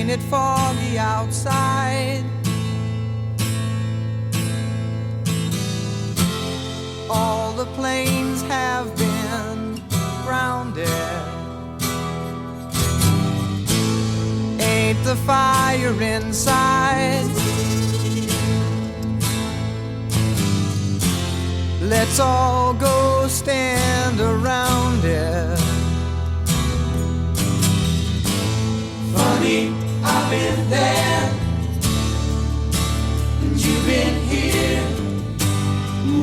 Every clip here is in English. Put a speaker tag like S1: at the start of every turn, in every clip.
S1: Ain't it foggy outside? All the planes have been grounded. Ain't the fire inside? Let's all go stand around it. Funny, I've been there, and you've been here.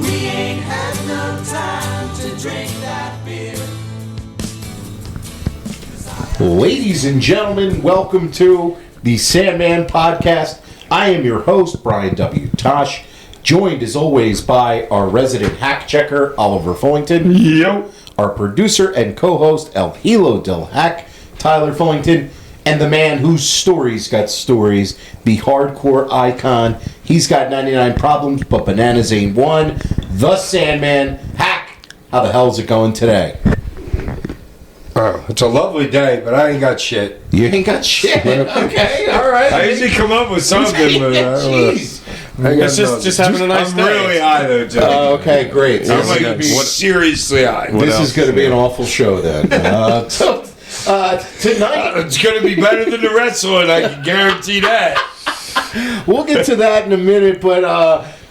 S1: We ain't had no time to drink that beer.
S2: Ladies and gentlemen, welcome to the Sandman podcast. I am your host, Brian W. Tosh, joined as always by our resident hack checker, Oliver Fullington.
S3: Yo.
S2: Our producer and co-host, El Hilo del Hack, Tyler Fullington. And the man whose stories got stories, the hardcore icon. He's got 99 problems, but bananas ain't one. The Sandman. Hack, how the hell's it going today?
S3: Oh, it's a lovely day, but I ain't got shit.
S2: You ain't got shit. Okay, all right.
S3: I usually come up with something, but
S2: Jeez.
S4: It's just having a nice
S3: I'm
S4: day.
S3: really high though, too.
S2: Okay, great.
S3: I'm like seriously high.
S2: This is going to be an awful show then. Tonight,
S3: It's going to be better than the wrestling, I can guarantee that.
S2: we'll get to that in a minute, but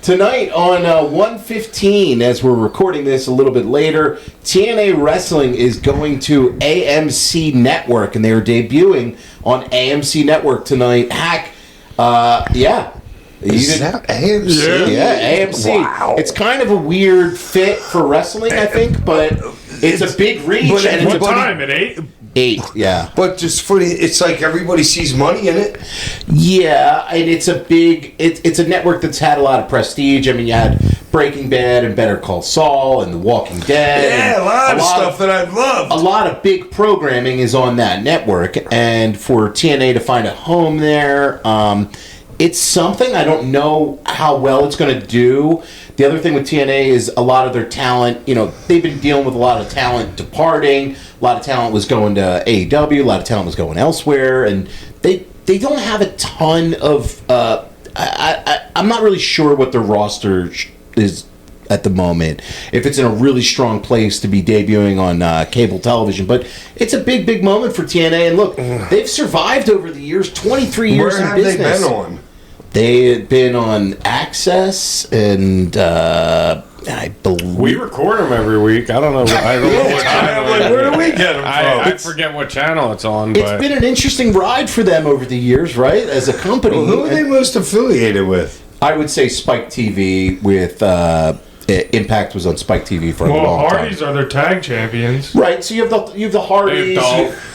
S2: tonight on 1:15, as we're recording this a little bit later, TNA Wrestling is going to AMC Network, and they are debuting on AMC Network tonight. Hack, yeah.
S3: Is that AMC?
S2: Yeah, AMC.
S3: Wow.
S2: It's kind of a weird fit for wrestling, I think, but it's a big reach.
S3: But
S2: and
S3: what
S2: it's
S3: time?
S4: At 8?
S2: 8, yeah.
S3: But just for it's like everybody sees money in it.
S2: Yeah, and it's a big... It's a network that's had a lot of prestige. I mean, you had Breaking Bad and Better Call Saul and The Walking Dead.
S3: Yeah, a lot of stuff that I've loved.
S2: A lot of big programming is on that network, and for TNA to find a home there... it's something. I don't know how well it's going to do. The other thing with TNA is a lot of their talent, you know, they've been dealing with a lot of talent departing. A lot of talent was going to AEW. A lot of talent was going elsewhere. And they don't have a ton of... I'm not really sure what their roster is at the moment. If it's in a really strong place to be debuting on cable television. But it's a big, big moment for TNA. And look, they've survived over the years, 23 years in business.
S3: Where have they been on?
S2: They had been on Access, and I believe...
S4: We record them every week. I don't know. I don't know what channel.
S3: Where do we get them from?
S4: I forget what channel it's on.
S2: It's been an interesting ride for them over the years, right? As a company.
S3: Well, who are they most affiliated with?
S2: I would say Spike TV with... Impact was on Spike TV for a long time.
S4: Hardys are their tag champions.
S2: Right, so you have the Hardys,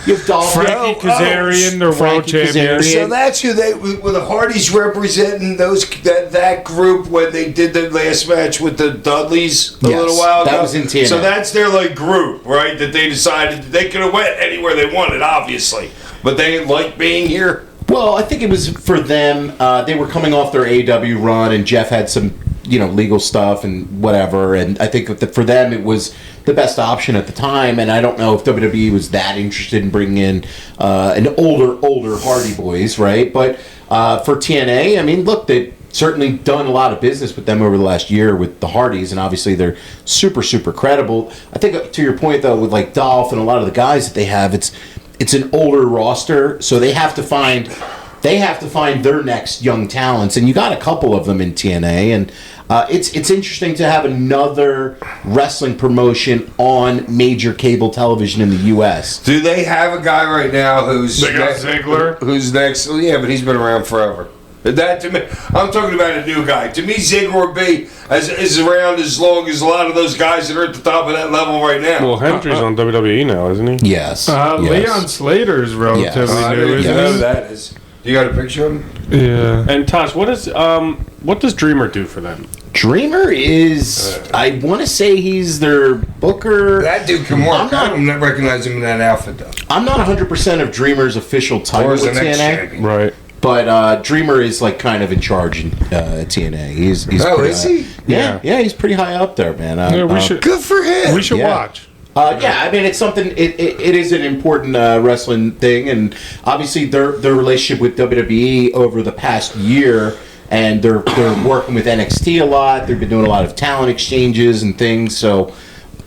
S2: you have Dolph,
S4: Frankie Kazarian, their world champion.
S3: So that's who they were. The Hardys representing that group when they did the last match with the Dudleys a little while ago.
S2: That was in TNA.
S3: So that's their like group, right? That they decided they could have went anywhere they wanted, obviously, but they didn't like being here.
S2: Well, I think it was for them. They were coming off their AEW run, and Jeff had some, legal stuff and whatever. And I think that for them, it was the best option at the time. And I don't know if WWE was that interested in bringing in an older Hardy Boys, right? But for TNA, I mean, look, they've certainly done a lot of business with them over the last year with the Hardys, and obviously they're super, super credible. I think to your point, though, with like Dolph and a lot of the guys that they have, it's an older roster, so they have to find their next young talents, and you got a couple of them in TNA, and it's interesting to have another wrestling promotion on major cable television in the U.S.
S3: Do they have a guy right now who's
S4: They got Ziggler?
S3: Who's next? Yeah, but he's been around forever. That to me, I'm talking about a new guy. To me, Ziggler would be is around as long as a lot of those guys that are at the top of that level right now.
S4: Well, Hendry's on WWE now, isn't he?
S2: Yes.
S4: Leon Slater's relatively
S3: I
S4: new,
S3: didn't
S4: isn't
S3: know who
S4: he?
S3: that is. You got a picture of him?
S4: Yeah. And Tosh, what does Dreamer do for them?
S2: Dreamer is, I want to say he's their booker.
S3: That dude can work. I don't recognize him in that outfit, though.
S2: I'm not 100% of Dreamer's official title with TNA.
S4: Right.
S2: But Dreamer is like kind of in charge in TNA. He's
S3: is he?
S2: Yeah, he's pretty high up there, man.
S4: We should
S3: Good for him.
S4: We should watch.
S2: Yeah, I mean, it's something. It is an important wrestling thing, and obviously their relationship with WWE over the past year, and they're working with NXT a lot. They've been doing a lot of talent exchanges and things. So,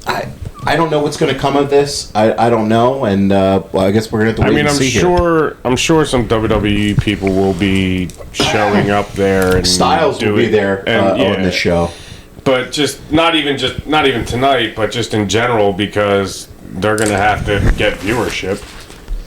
S2: I don't know what's going to come of this. I don't know, and well, I guess we're going to have to wait and see here.
S4: I'm sure some WWE people will be showing up there, and
S2: Styles will be there on the show.
S4: But not even tonight, but just in general, because they're going to have to get viewership.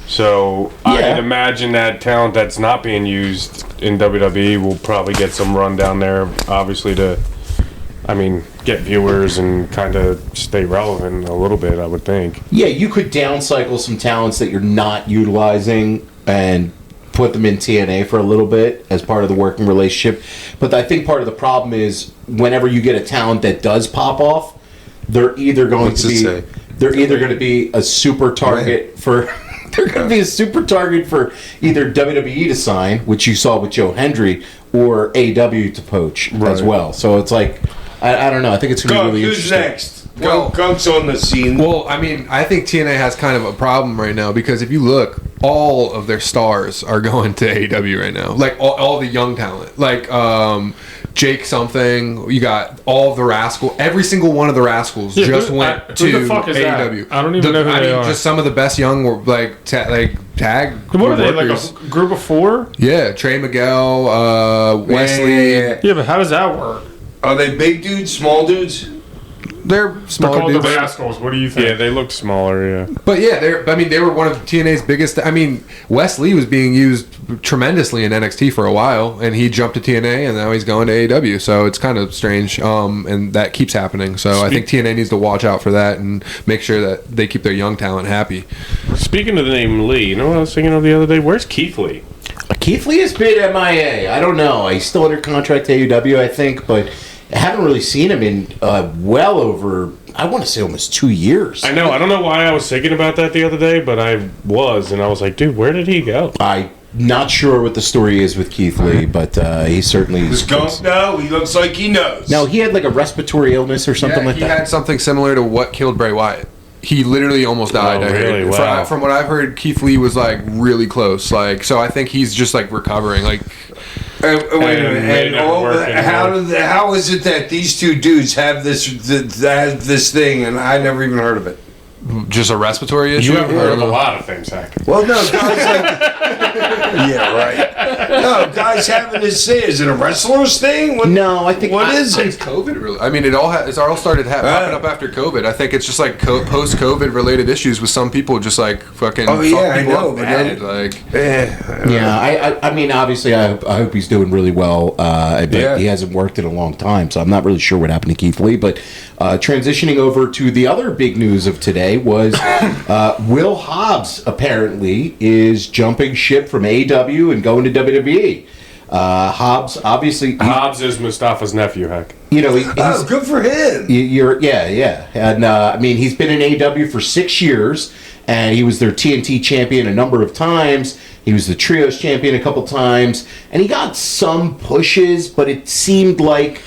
S4: So I'd imagine that talent that's not being used in WWE will probably get some run down there, obviously get viewers and kind of stay relevant a little bit, I would think.
S2: Yeah, you could downcycle some talents that you're not utilizing and put them in TNA for a little bit as part of the working relationship. But I think part of the problem is whenever you get a talent that does pop off, they're either going to be a super target for they're going to be a super target for either WWE to sign, which you saw with Joe Hendry, or AEW to poach as well. So it's like I don't know. I think it's going to be really interesting.
S3: Who's next? Gunk's on the scene.
S5: Well, I mean, I think TNA has kind of a problem right now because if you look, all of their stars are going to AEW right now. Like all the young talent, like Jake something. You got all of the Rascals. Every single one of the Rascals just went to
S4: who the fuck is
S5: AEW.
S4: That? I don't even know who they are.
S5: Just some of the best young were tag.
S4: What are they? Like a group of 4?
S5: Yeah, Trey Miguel, Wesley.
S4: Yeah, but how does that work?
S3: Are they big dudes, small dudes?
S5: They're smaller
S4: They're called
S5: dudes.
S4: the Rascals. What do you think? Yeah, they look smaller. Yeah,
S5: but yeah, they were one of TNA's biggest. I mean, Wes Lee was being used tremendously in NXT for a while, and he jumped to TNA, and now he's going to AEW. So it's kind of strange, and that keeps happening. So I think TNA needs to watch out for that and make sure that they keep their young talent happy.
S4: Speaking of the name Lee, you know what I was thinking of the other day? Where's Keith Lee?
S2: Keith Lee has been MIA. I don't know. He's still under contract to AEW, I think, but I haven't really seen him in well over, I want to say almost 2 years.
S4: I know. I don't know why I was thinking about that the other day, but I was, and I was like, dude, where did he go?
S2: I'm not sure what the story is with Keith Lee, but he certainly is.
S3: Does Gunk know? He looks like he knows.
S2: No, he had like a respiratory illness or something like that.
S5: He had something similar to what killed Bray Wyatt. He literally almost died.
S4: Oh, really? Wow.
S5: From what I've heard, Keith Lee was like really close. Like, so I think he's just like recovering. Like,
S3: wait a minute. How is it that these two dudes have this thing and I never even heard of it?
S5: just a respiratory issue.
S4: You haven't heard of a lot of things, Hack.
S3: Well, no, guys like... yeah, right. No, guys having this thing. Is it a wrestler's thing?
S2: No, I think...
S3: What is it?
S5: It's COVID, really. I mean, it all started popping up after COVID. I think it's just like post-COVID related issues with some people just like fucking...
S3: Oh, yeah, I know.
S5: But then, like...
S2: I mean, obviously, I hope he's doing really well. But he hasn't worked in a long time, so I'm not really sure what happened to Keith Lee. But transitioning over to the other big news of today was Will Hobbs apparently is jumping ship from AEW and going to WWE. Hobbs, obviously...
S4: Hobbs is Mustafa's nephew, Hack.
S2: You know, he's
S3: good for him.
S2: Yeah. And, I mean, he's been in AEW for 6 years, and he was their TNT champion a number of times. He was the Trios champion a couple times, and he got some pushes, but it seemed like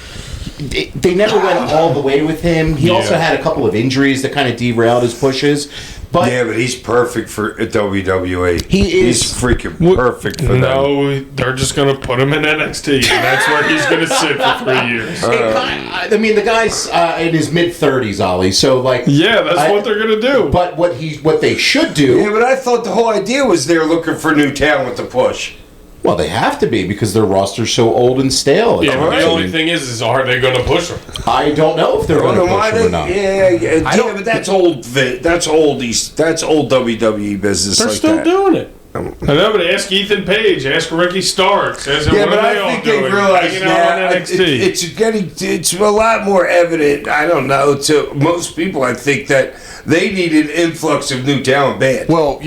S2: they never went all the way with him. He also had a couple of injuries that kind of derailed his pushes. But
S3: he's perfect for WWE.
S2: He's
S3: freaking perfect for them.
S4: No, they're just going to put him in NXT, and that's where he's going to sit for 3 years.
S2: I mean, the guy's in his mid-30s, Ollie. So, like,
S4: that's what they're going to do.
S2: But what they should do.
S3: Yeah, but I thought the whole idea was they're looking for new talent to push.
S2: Well, they have to be because their roster's so old and stale.
S4: Yeah, but the only thing is are they going to push them?
S2: I don't know if they're going to push them or not.
S3: Yeah, but that's old. That's old WWE business.
S4: They're still doing it. I know, but ask Ethan Page, ask Ricky Starks. What
S3: but
S4: are they
S3: I
S4: all
S3: think
S4: doing?
S3: they realize now it's a lot more evident. I don't know, to most people. I think that they need an influx of new talent bad.
S5: Well,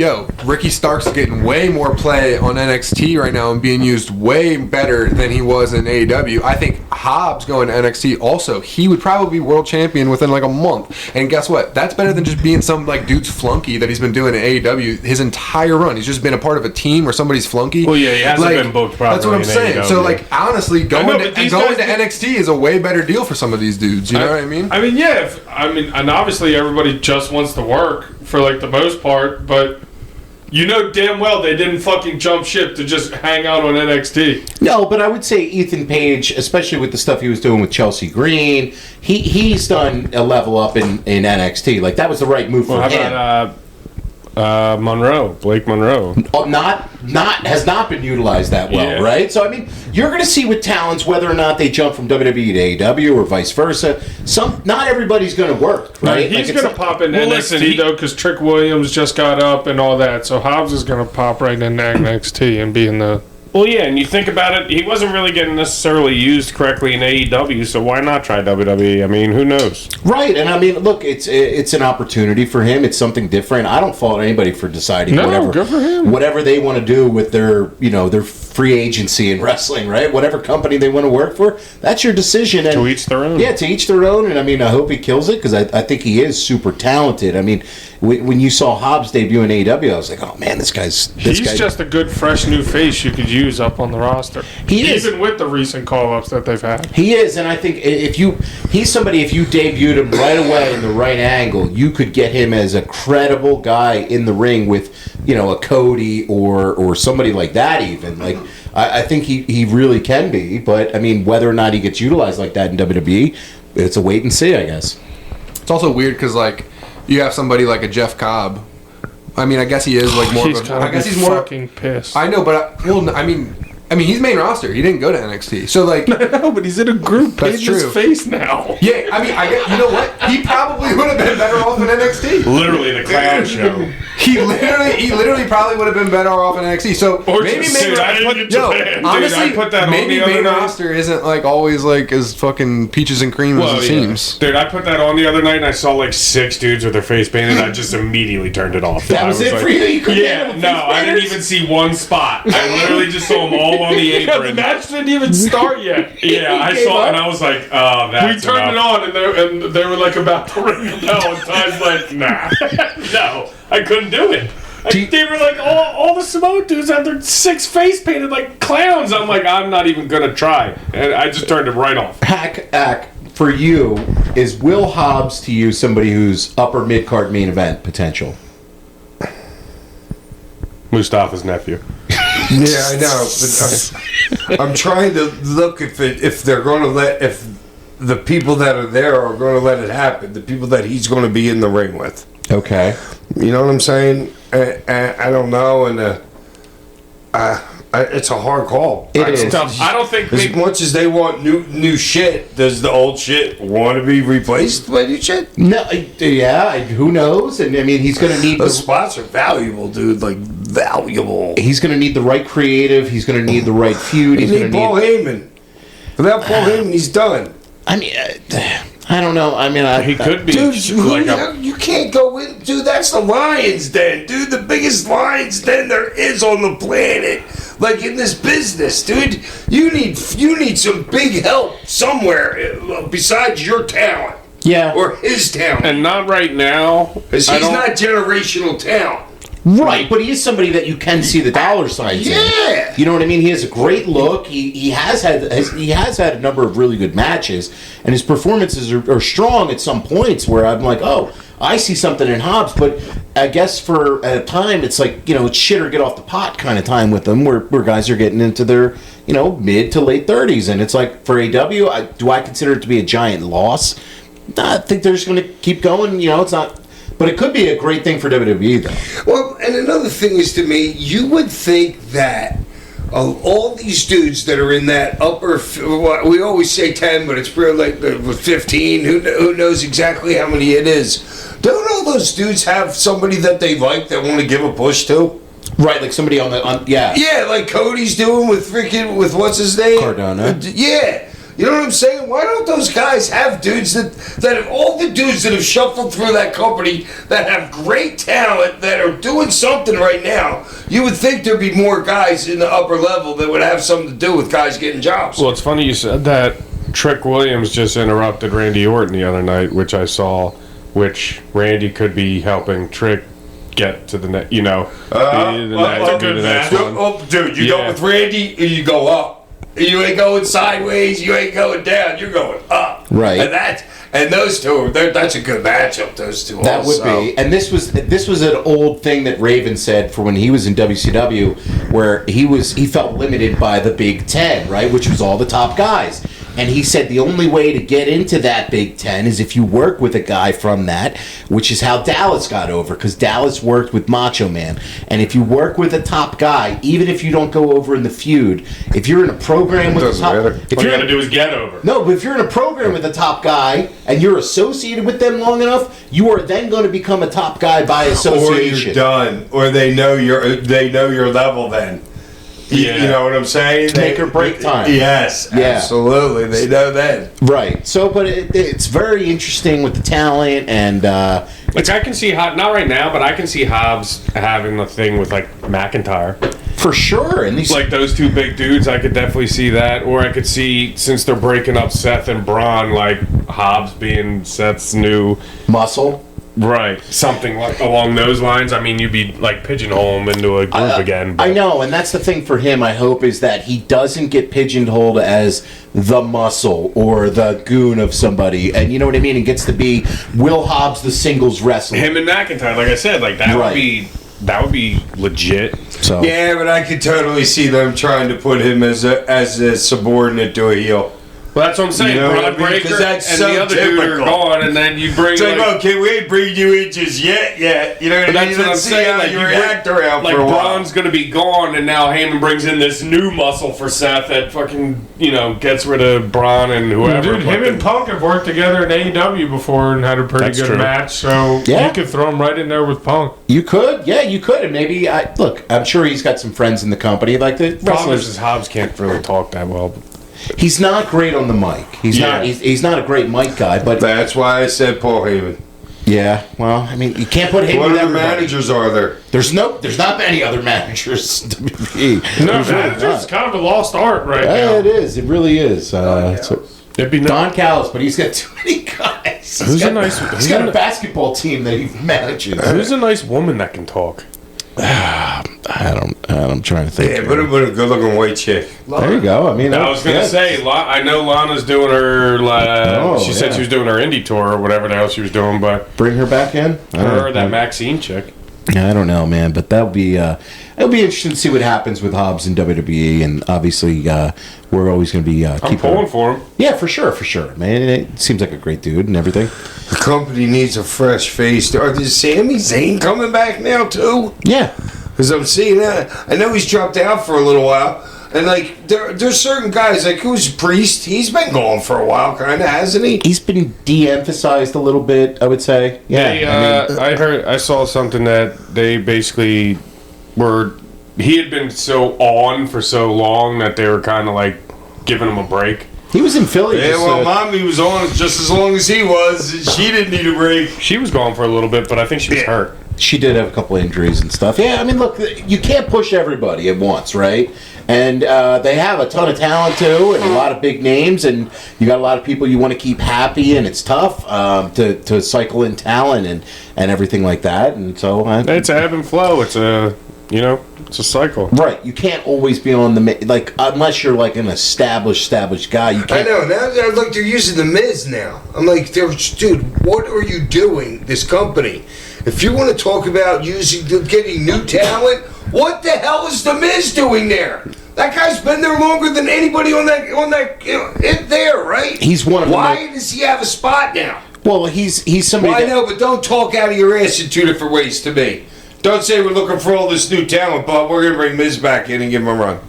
S5: Ricky Starks is getting way more play on NXT right now and being used way better than he was in AEW. I think Hobbs going to NXT also, he would probably be world champion within like a month. And guess what? That's better than just being some like dude's flunky that he's been doing in AEW his entire run. He's just been a part of a team or somebody's flunky.
S4: Well, yeah, he hasn't been booked properly.
S5: That's what I'm saying.
S4: AEW.
S5: So, like, honestly, going to NXT is a way better deal for some of these dudes. You know what I mean?
S4: I mean, and obviously everybody just just wants to work for like the most part, but you know damn well they didn't fucking jump ship to just hang out on NXT.
S2: No, but I would say Ethan Page, especially with the stuff he was doing with Chelsea Green, he's done a level up in NXT. Like, that was the right move for him.
S4: How about Blake Monroe?
S2: Has not been utilized that well,
S4: Yeah.
S2: right? So, I mean, you're going to see with talents whether or not they jump from WWE to AEW or vice versa. Not everybody's going to work, right?
S4: He's
S2: Like,
S4: going to pop in NXT, though, because Trick Williams just got up and all that. So Hobbs is going to pop right into NXT and be in the... Well, yeah, and you think about it, he wasn't really getting necessarily used correctly in AEW, so why not try WWE? I mean, who knows?
S2: Right, and I mean, look, it's an opportunity for him. It's something different. I don't fault anybody for deciding
S4: good for him.
S2: whatever they want to do with their free agency in wrestling, right? Whatever company they want to work for, that's your decision. And
S4: To each their own.
S2: Yeah, to each their own. And I mean, I hope he kills it because I think he is super talented. I mean, when you saw Hobbs debut in AEW, I was like, oh man, this guy's
S4: just a good, fresh new face you could use up on the roster.
S2: He is.
S4: Even with the recent call-ups that they've had.
S2: He is, and I think if you debuted him right away in the right angle, you could get him as a credible guy in the ring with, a Cody or somebody like that even. Like, I think he really can be, but I mean, whether or not he gets utilized like that in WWE, it's a wait and see, I guess.
S5: It's also weird because, like, you have somebody like a Jeff Cobb. I mean, I guess he is like more of a... I guess he's more
S4: fucking pissed.
S5: I know, but I mean, he's main roster. He didn't go to NXT, so like.
S4: No, but he's in a group.
S5: That's
S4: painting his
S5: true.
S4: face now.
S5: Yeah, I mean, you know what? He probably would have been better off in NXT.
S4: Literally the clown show.
S5: He literally probably would have been better off in NXT. So
S4: Or
S5: maybe
S4: just
S5: main
S4: sit in
S5: roster.
S4: Japan.
S5: Honestly,
S4: Dude, I put that on
S5: maybe
S4: the other
S5: main
S4: night.
S5: roster isn't like always like as fucking peaches and cream as it seems.
S4: Dude, I put that on the other night and I saw like 6 dudes with their face painted. I just immediately turned it off.
S2: That was it
S4: like,
S2: for you? You couldn't
S4: Yeah,
S2: handle
S4: no,
S2: face
S4: I didn't
S2: painters?
S4: even see one spot. I literally just saw them all on the apron. The match didn't even start yet. Yeah, I saw it and I was like, oh, that's We turned it on and they were like about to ring the bell and Ty's like, nah. No, I couldn't do it. They were like, all the Samoan dudes had their 6 face painted like clowns. I'm like, I'm not even going to try. And I just turned it right off.
S2: Hack, for you, is Will Hobbs to you somebody who's upper mid-card main event potential?
S4: Mustafa's nephew.
S3: Yeah, I know. But I'm trying to look if they're going to if the people that are there are going to let it happen. The people that he's going to be in the ring with.
S2: Okay.
S3: You know what I'm saying? I don't know, and it's a hard call.
S2: It is.
S4: I don't think
S3: As much as they want new shit, does the old shit want to be replaced by new shit?
S2: No, yeah, who knows? And I mean, he's going to need
S3: Those spots are valuable, dude. Like valuable.
S2: He's going to need the right creative. He's going to need the right feud.
S3: You
S2: He's going
S3: need
S2: to
S3: Paul
S2: need.
S3: Heyman. Without Paul Heyman, he's done.
S2: I mean, I don't know. I mean,
S4: he could be.
S3: Dude,
S4: Like
S3: you can't go in. Dude, that's the Lions Den. Dude, the biggest Lions Den there is on the planet. Like in this business, dude. You need some big help somewhere besides your talent.
S2: Yeah.
S3: Or his talent.
S4: and not right now.
S3: Because he's not generational talent.
S2: Right, but he is somebody that you can see the dollar signs in.
S3: Yeah.
S2: You know what I mean? He has a great look. He has had a number of really good matches, and his performances are strong at some points where I'm like, oh, I see something in Hobbs. But I guess for a time, it's like, it's shit or get off the pot kind of time with them, where guys are getting into their mid to late 30s, and it's like for AW, do I consider it to be a giant loss? I think they're just going to keep going. It's not. But it could be a great thing for WWE, though.
S3: Well, and another thing is, to me, you would think that all these dudes that are in that upper, we always say 10, but it's really like 15. Who knows exactly how many it is? Don't all those dudes have somebody that they like that want to give a push to?
S2: Right, like somebody yeah.
S3: Yeah, like Cody's doing with what's his name?
S2: Cardona.
S3: Yeah. You know what I'm saying? Why don't those guys have dudes that have all the dudes that have shuffled through that company that have great talent that are doing something right now? You would think there'd be more guys in the upper level that would have something to do with guys getting jobs.
S4: Well, it's funny you said that. Trick Williams just interrupted Randy Orton the other night, which I saw, which Randy could be helping Trick get to the next, the next one.
S3: Oh, dude, you go with Randy, or you go up. You ain't going sideways. You ain't going down. You're going up.
S2: Right.
S3: And And those two, that's a good matchup. Those two.
S2: That would be, and this was an old thing that Raven said for when he was in WCW, where he felt limited by the Big Ten, right, which was all the top guys, and he said the only way to get into that Big Ten is if you work with a guy from that, which is how Dallas got over, because Dallas worked with Macho Man, and if you work with a top guy, even if you don't go over in the feud, if you're in a program with a top,
S4: All you got to do is get over.
S2: no, but if you're in a program with a top guy and you're associated with them long enough, you are then going to become a top guy by association.
S3: Or you're done, or they know your level. Then,
S4: Yeah.
S3: you know what I'm saying?
S2: Make or break time.
S3: Yes,
S2: Yeah.
S3: absolutely. They know that.
S2: Right. So, but it's very interesting with the talent and.
S4: Like I can see not right now, but I can see Hobbs having a thing with like McIntyre.
S2: For sure, and these
S4: Like those two big dudes, I could definitely see that. Or I could see, since they're breaking up Seth and Braun, like Hobbs being Seth's new
S2: muscle.
S4: right, something like along those lines. I mean, you'd be like pigeonhole him into a group again.
S2: I know, and that's the thing for him. I hope is that he doesn't get pigeonholed as the muscle or the goon of somebody, and you know what I mean. And gets to be Will Hobbs, the singles wrestler.
S4: Him and McIntyre, like I said, like that
S2: Right.
S4: would be legit.
S2: So
S3: Yeah, but I could totally see them trying to put him as a subordinate to a heel.
S4: Well, that's what I'm saying.
S3: You know what I
S4: Braun
S3: mean? 'Cause
S4: Breaker
S3: that's
S4: and
S3: so
S4: the other dude are
S3: typical.
S4: gone, and then you bring
S3: It's like,
S4: like,
S3: okay, we ain't bring you in just yet. You know what I
S4: But
S3: mean?
S4: that's what I'm
S3: Let's see
S4: saying.
S3: how
S4: Like
S3: you
S4: you
S3: react around
S4: like
S3: for a while.
S4: Braun's gonna be gone, and now Heyman brings in this new muscle for Seth that fucking gets rid of Braun and whoever.
S6: Dude, him and Punk have worked together in AEW before and had a pretty
S4: That's
S6: good
S4: true.
S6: match, so
S2: Yeah.
S6: you could throw him right in there with Punk.
S2: you could, and maybe look. I'm sure he's got some friends in the company. Like the
S4: Problem
S2: wrestlers,
S4: is Hobbs can't really talk that well.
S2: he's not great on the mic. He's
S4: Yeah.
S2: not. He's not a great mic guy. But
S3: That's why I said Paul Heyman.
S2: yeah, well, I mean, you can't put him
S3: What
S2: with
S3: other
S2: everybody.
S3: managers are there?
S2: There's not many other managers. in WWE.
S6: No,
S2: There's really
S6: manager's
S2: not.
S6: kind of a lost art right
S2: Yeah,
S6: now.
S2: it is. It really is. So,
S4: It'd be
S2: Don Callis, but he's got too many guys.
S4: Who's
S2: He's got a basketball team that he manages.
S4: Who's a nice woman that can talk?
S2: I'm trying to think.
S3: Yeah, but a good-looking white chick.
S2: There you go. I mean,
S4: I was gonna say, I know Lana's doing her. She said
S2: yeah.
S4: she was doing her indie tour or whatever the hell she was doing, but
S2: bring her back in.
S4: her that Maxine chick.
S2: I don't know, man, but that'll be it'll be interesting to see what happens with Hobbs in WWE, and obviously we're always going to be
S4: I'm
S2: keeping
S4: pulling for him.
S2: Yeah, for sure, man. It seems like a great dude and everything.
S3: The company needs a fresh face. Is Sami Zayn coming back now too?
S2: Yeah,
S3: Because I'm seeing that. I know he's dropped out for a little while. And, like, there's certain guys, like, who's Priest? He's been gone for a while, kind of, hasn't he?
S2: he's been de-emphasized a little bit, I would say. Yeah,
S4: I saw something that they basically were. He had been so on for so long that they were kind of like giving him a break.
S2: he was in Philly.
S3: Yeah,
S2: just,
S3: well, Mommy was on just as long as he was. And she didn't need a break.
S4: She was gone for a little bit, but I think she was hurt.
S2: she did have a couple injuries and stuff. Yeah, I mean, look, you can't push everybody at once, right? And they have a ton of talent too, and a lot of big names, and you got a lot of people you want to keep happy, and it's tough to cycle in talent and everything like that. And so
S4: It's a ebb and flow. It's a it's a cycle.
S2: right, you can't always be on the unless you're like an established guy. You
S3: I
S2: can't.
S3: know. Now, look, they're using the Miz now. I'm like, dude, what are you doing, this company? If you want to talk about getting new talent, what the hell is the Miz doing there? That guy's been there longer than anybody on that there, right?
S2: He's one of them.
S3: Why does he have a spot now?
S2: Well, he's somebody.
S3: Well, I
S2: that-
S3: know, but don't talk out of your ass in two different ways to me. Don't say we're looking for all this new talent, but we're going to bring Miz back in and give him a run.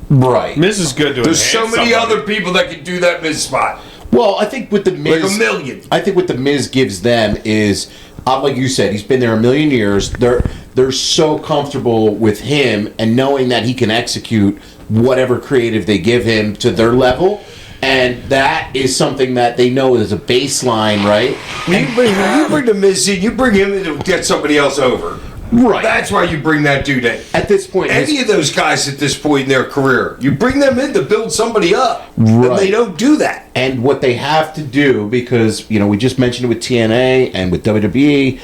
S2: Right.
S4: Miz is good to
S3: There's so
S4: enhance
S3: many
S4: somebody.
S3: other people that could do that Miz spot.
S2: Well, I think with the Miz,
S3: Like a million.
S2: I think what the Miz gives them is, like you said, he's been there a million years. They're so comfortable with him and knowing that he can execute whatever creative they give him to their level, and that is something that they know is a baseline, right?
S3: You bring the Miz in, you bring him in to get somebody else over.
S2: Right.
S3: That's why you bring that dude in.
S2: At this point,
S3: Any of those guys at this point in their career, you bring them in to build somebody up.
S2: Right.
S3: And they don't do that.
S2: and what they have to do, because we just mentioned it with TNA and with WWE,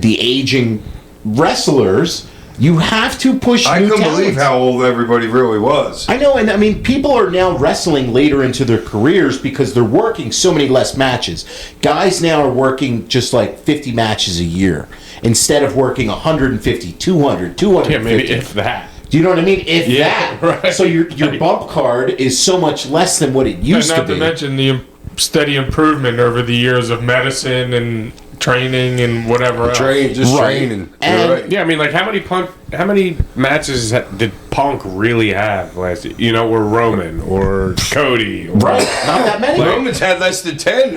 S2: the aging wrestlers. You have to push
S3: I
S2: new
S3: couldn't
S2: talent.
S3: believe how old everybody really was.
S2: I know, and I mean, people are now wrestling later into their careers because they're working so many less matches. Guys now are working just like 50 matches a year instead of working 150, 200, 250.
S4: Yeah, maybe if that.
S2: Do you know what I mean? If
S4: Yeah,
S2: that.
S4: right.
S2: So your bump card is so much less than what it used
S6: And not
S2: to
S6: to
S2: be.
S6: mention the steady improvement over the years of medicine and training and whatever else.
S3: Training.
S2: And-
S3: You're right.
S4: Yeah, I mean, like how many matches did Punk really have last year? You know, or Roman or Cody? Or,
S2: Right. Not that many.
S3: Roman's had less than 10,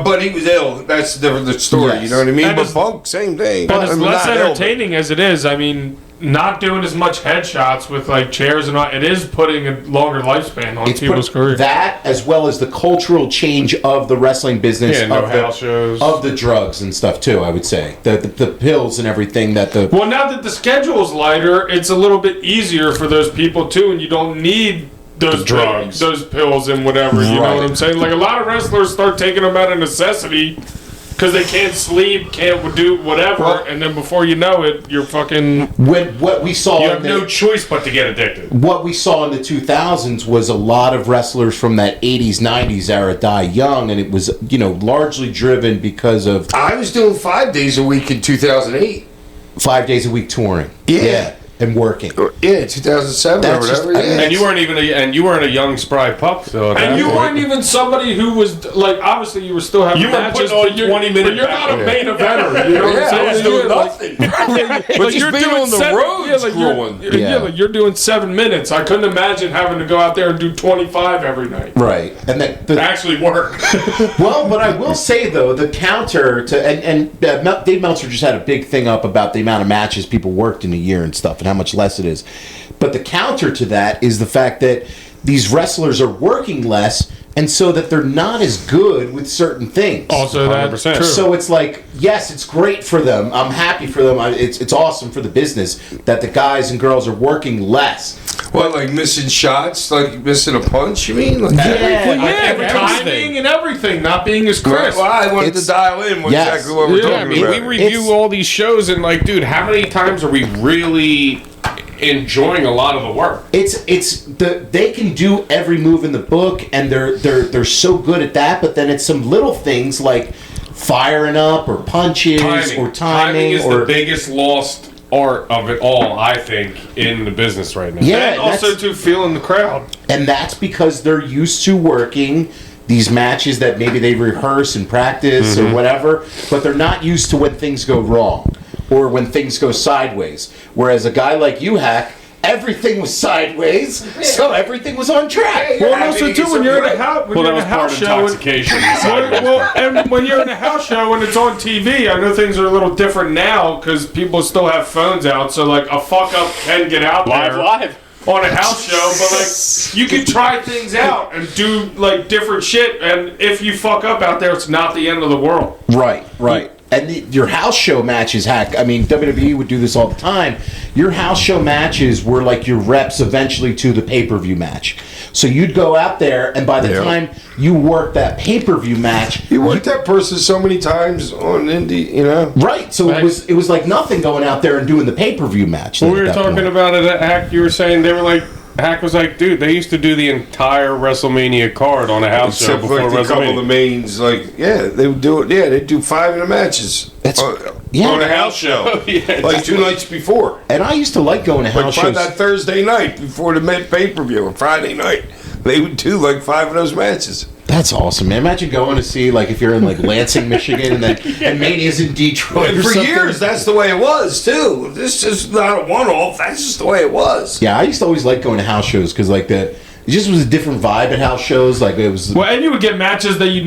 S3: but he was ill. That's the different story.
S2: Yes.
S3: You know what I mean?
S6: And
S3: But
S6: it's-
S3: Punk, same thing.
S6: And as
S3: I mean,
S6: less
S3: not ill, but-
S6: entertaining as it is, I mean, not doing as much headshots with like chairs and all, it is putting a longer lifespan on
S2: It's
S6: people's
S2: put-
S6: careers.
S2: that as well as the cultural change of the wrestling business,
S4: Yeah, no
S2: of, the,
S4: house shows.
S2: of the drugs and stuff too. I would say the pills and everything that the
S6: Well, now that the schedule's lighter, it's a little bit easier for those people too, and you don't need those
S4: drugs.
S6: those pills and whatever. You know
S2: Right.
S6: what I'm saying? Like a lot of wrestlers start taking them out of necessity because they can't sleep, can't do whatever,
S3: Well-
S6: and then before you know it, you're fucking.
S2: when what we saw
S4: You
S2: in
S4: have
S2: the,
S4: no choice but to get addicted.
S2: what we saw in the 2000s was a lot of wrestlers from that 80s 90s era die young, and it was largely driven because of
S3: I was doing 5 days a week in 2008.
S2: 5 days a week touring.
S3: Yeah.
S2: And working.
S3: Yeah, 2007
S2: That's
S3: or
S2: just-
S3: whatever.
S2: I mean,
S3: yeah.
S4: And you weren't a young spry pup, so at
S6: And
S4: that
S6: you
S4: point-
S6: weren't even somebody who was like. Obviously, you were still having
S4: You were
S6: matches,
S4: putting on
S6: but you're,
S4: 20-minute
S6: but you're not a
S4: matches.
S6: main eventer. You know what
S3: Yeah,
S6: I'm saying?
S3: I was
S6: You're
S3: doing
S6: like-
S3: nothing.
S6: Like
S3: But just
S6: you're
S3: being
S6: doing
S3: on the
S6: seven-
S3: road's
S6: yeah, like
S3: growing.
S6: like you're doing 7 minutes. I couldn't imagine having to go out there and do 25 every night.
S2: Right. And that the,
S6: Actually work.
S2: well, but I will say though, the counter to Dave Meltzer just had a big thing up about the amount of matches people worked in a year and stuff, and how much less it is. But the counter to that is the fact that these wrestlers are working less, and so that they're not as good with certain things.
S6: Also, that's
S4: 100%.
S6: true.
S2: So it's like, yes, it's great for them. I'm happy for them. It's awesome for the business that the guys and girls are working less.
S3: What, like missing shots? Like missing a punch, you mean? Like
S2: Yeah,
S6: yeah, timing and everything, not being as
S3: Right,
S6: crisp.
S3: well, I wanted
S2: It's-
S3: to dial in what
S2: Yes.
S3: exactly what we're
S6: Yeah, I
S3: talking
S6: mean,
S3: about.
S4: we review
S2: It's-
S4: all these shows and like, dude, how many times are we really enjoying a lot of the work?
S2: They can do every move in the book, and they're so good at that. But then it's some little things like firing up or punches or timing
S4: is
S2: or
S4: the biggest lost art of it all, I think, in the business right now.
S2: Yeah,
S6: And also
S2: that's-
S6: to feeling the crowd.
S2: and that's because they're used to working these matches that maybe they rehearse and practice or whatever, but they're not used to when things go wrong or when things go sideways. Whereas a guy like you, Hack, everything was sideways, so everything was on track.
S6: Well, and also too, when you're in a house, when
S4: Well,
S6: you're
S4: that
S6: in a
S4: was part
S6: house
S4: of
S6: show,
S4: intoxication.
S6: and when you're in a house show and it's on TV, I know things are a little different now because people still have phones out, so like a fuck up can get out there
S4: live.
S6: on a house show, but like you can try things out and do like different shit, and if you fuck up out there, it's not the end of the world.
S2: Right. And your house show matches, Hack, I mean, WWE would do this all the time. Your house show matches were like your reps eventually to the pay-per-view match. So you'd go out there, and by the
S3: Yeah.
S2: time you worked that pay-per-view match,
S3: You worked that person so many times on indie, you know.
S2: right? So
S6: Right.
S2: it was like nothing going out there and doing the pay-per-view match.
S4: When
S2: then
S4: we
S2: at
S4: were
S2: that
S4: talking
S2: point.
S4: about it at Hack, you were saying they were like, Hack was like, dude, they used to do the entire WrestleMania card on a house show
S3: Except for
S4: before
S3: like a couple of the
S4: WrestleMania.
S3: mains, like they would do it. Yeah, they'd do 5 of the matches.
S2: That's-
S3: on,
S2: yeah.
S3: on a house show,
S4: Yeah,
S3: like 2 nights before.
S2: And I used to like going to
S3: Like
S2: house shows.
S3: that Thursday night before the pay-per-view, or Friday night, they would do like 5 of those matches.
S2: That's awesome, man. Imagine going to see, like, if you're in, like, Lansing, Michigan, and then and Mania's in Detroit
S3: And
S2: or
S3: for
S2: something.
S3: years, that's the way it was too. This is not a one-off. That's just the way it was.
S2: Yeah, I used to always like going to house shows because, like, it just was a different vibe at house shows. Like, it was...
S6: Well, and you would get matches that you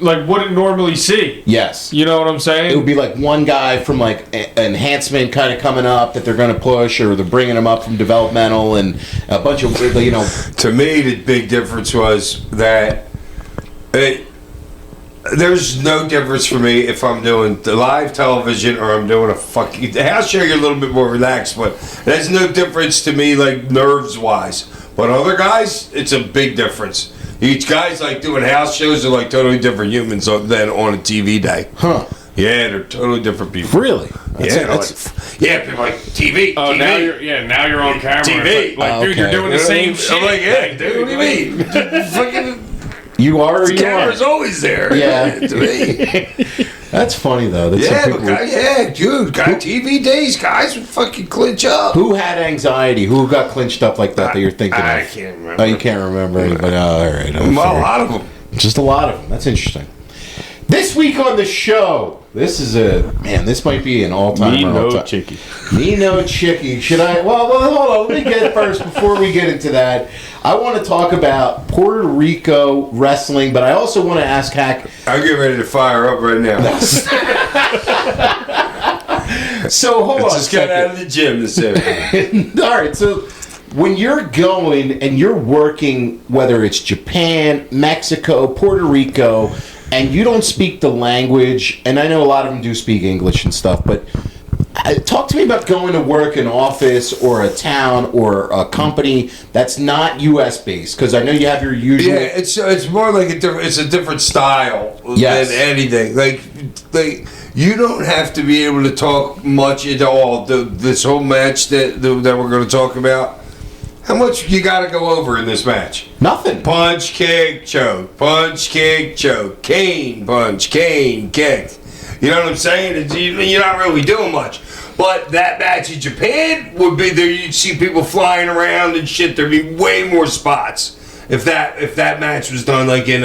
S6: wouldn't normally see.
S2: Yes.
S6: You know what I'm saying?
S2: It would be like one guy from like enhancement kind of coming up that they're going to push, or they're bringing him up from developmental, and a bunch of
S3: To me, the big difference was that there's no difference for me if I'm doing the live television or I'm doing the house show. You're a little bit more relaxed, but there's no difference to me, like nerves wise. But other guys, it's a big difference. Each guy's like doing house shows are like totally different humans than on a TV day.
S2: Huh.
S3: Yeah, they're totally different people.
S2: Really?
S3: People like TV.
S4: Oh,
S3: TV.
S4: now you're on camera.
S3: TV.
S4: It's like, dude, you're doing the same shit.
S3: I'm like, yeah, dude, what do you mean? Fucking
S2: You are or you
S3: camera's
S2: are.
S3: always there.
S2: Yeah.
S3: To me.
S2: That's funny though. That's
S3: Yeah,
S2: some
S3: but
S2: people-
S3: dude, TV days, guys would fucking clinch up.
S2: Who had anxiety? Who got clinched up like that you're thinking
S3: I
S2: of?
S3: can't remember.
S2: Oh, you can't remember anybody. Oh, all right.
S3: Well, a lot of them.
S2: Just a lot of them. That's interesting. This week on the show, this might be an all-time.
S4: Me no chicky.
S2: Me no chicky. Should I? Well, hold on. Let me get first before we get into that. I want to talk about Puerto Rico wrestling, but I also want to ask Hack.
S3: I'm getting ready to fire up right now.
S2: So hold on.
S3: Just got out of the gym this afternoon.
S2: All right, so when you're going and you're working, whether it's Japan, Mexico, Puerto Rico, and you don't speak the language, and I know a lot of them do speak English and stuff, but talk to me about going to work in an office or a town or a company that's not U.S. based, because I know you have your usual.
S3: Yeah, it's more like it's a different style
S2: Yes.
S3: than anything. Like you don't have to be able to talk much at all. This whole match that we're going to talk about. How much you got to go over in this match?
S2: Nothing.
S3: Punch, kick, choke. Punch, kick, choke. Cane, punch, cane, kick. You know what I'm saying? You're not really doing much. But that match in Japan would be there. You'd see people flying around and shit. There'd be way more spots if that match was done like in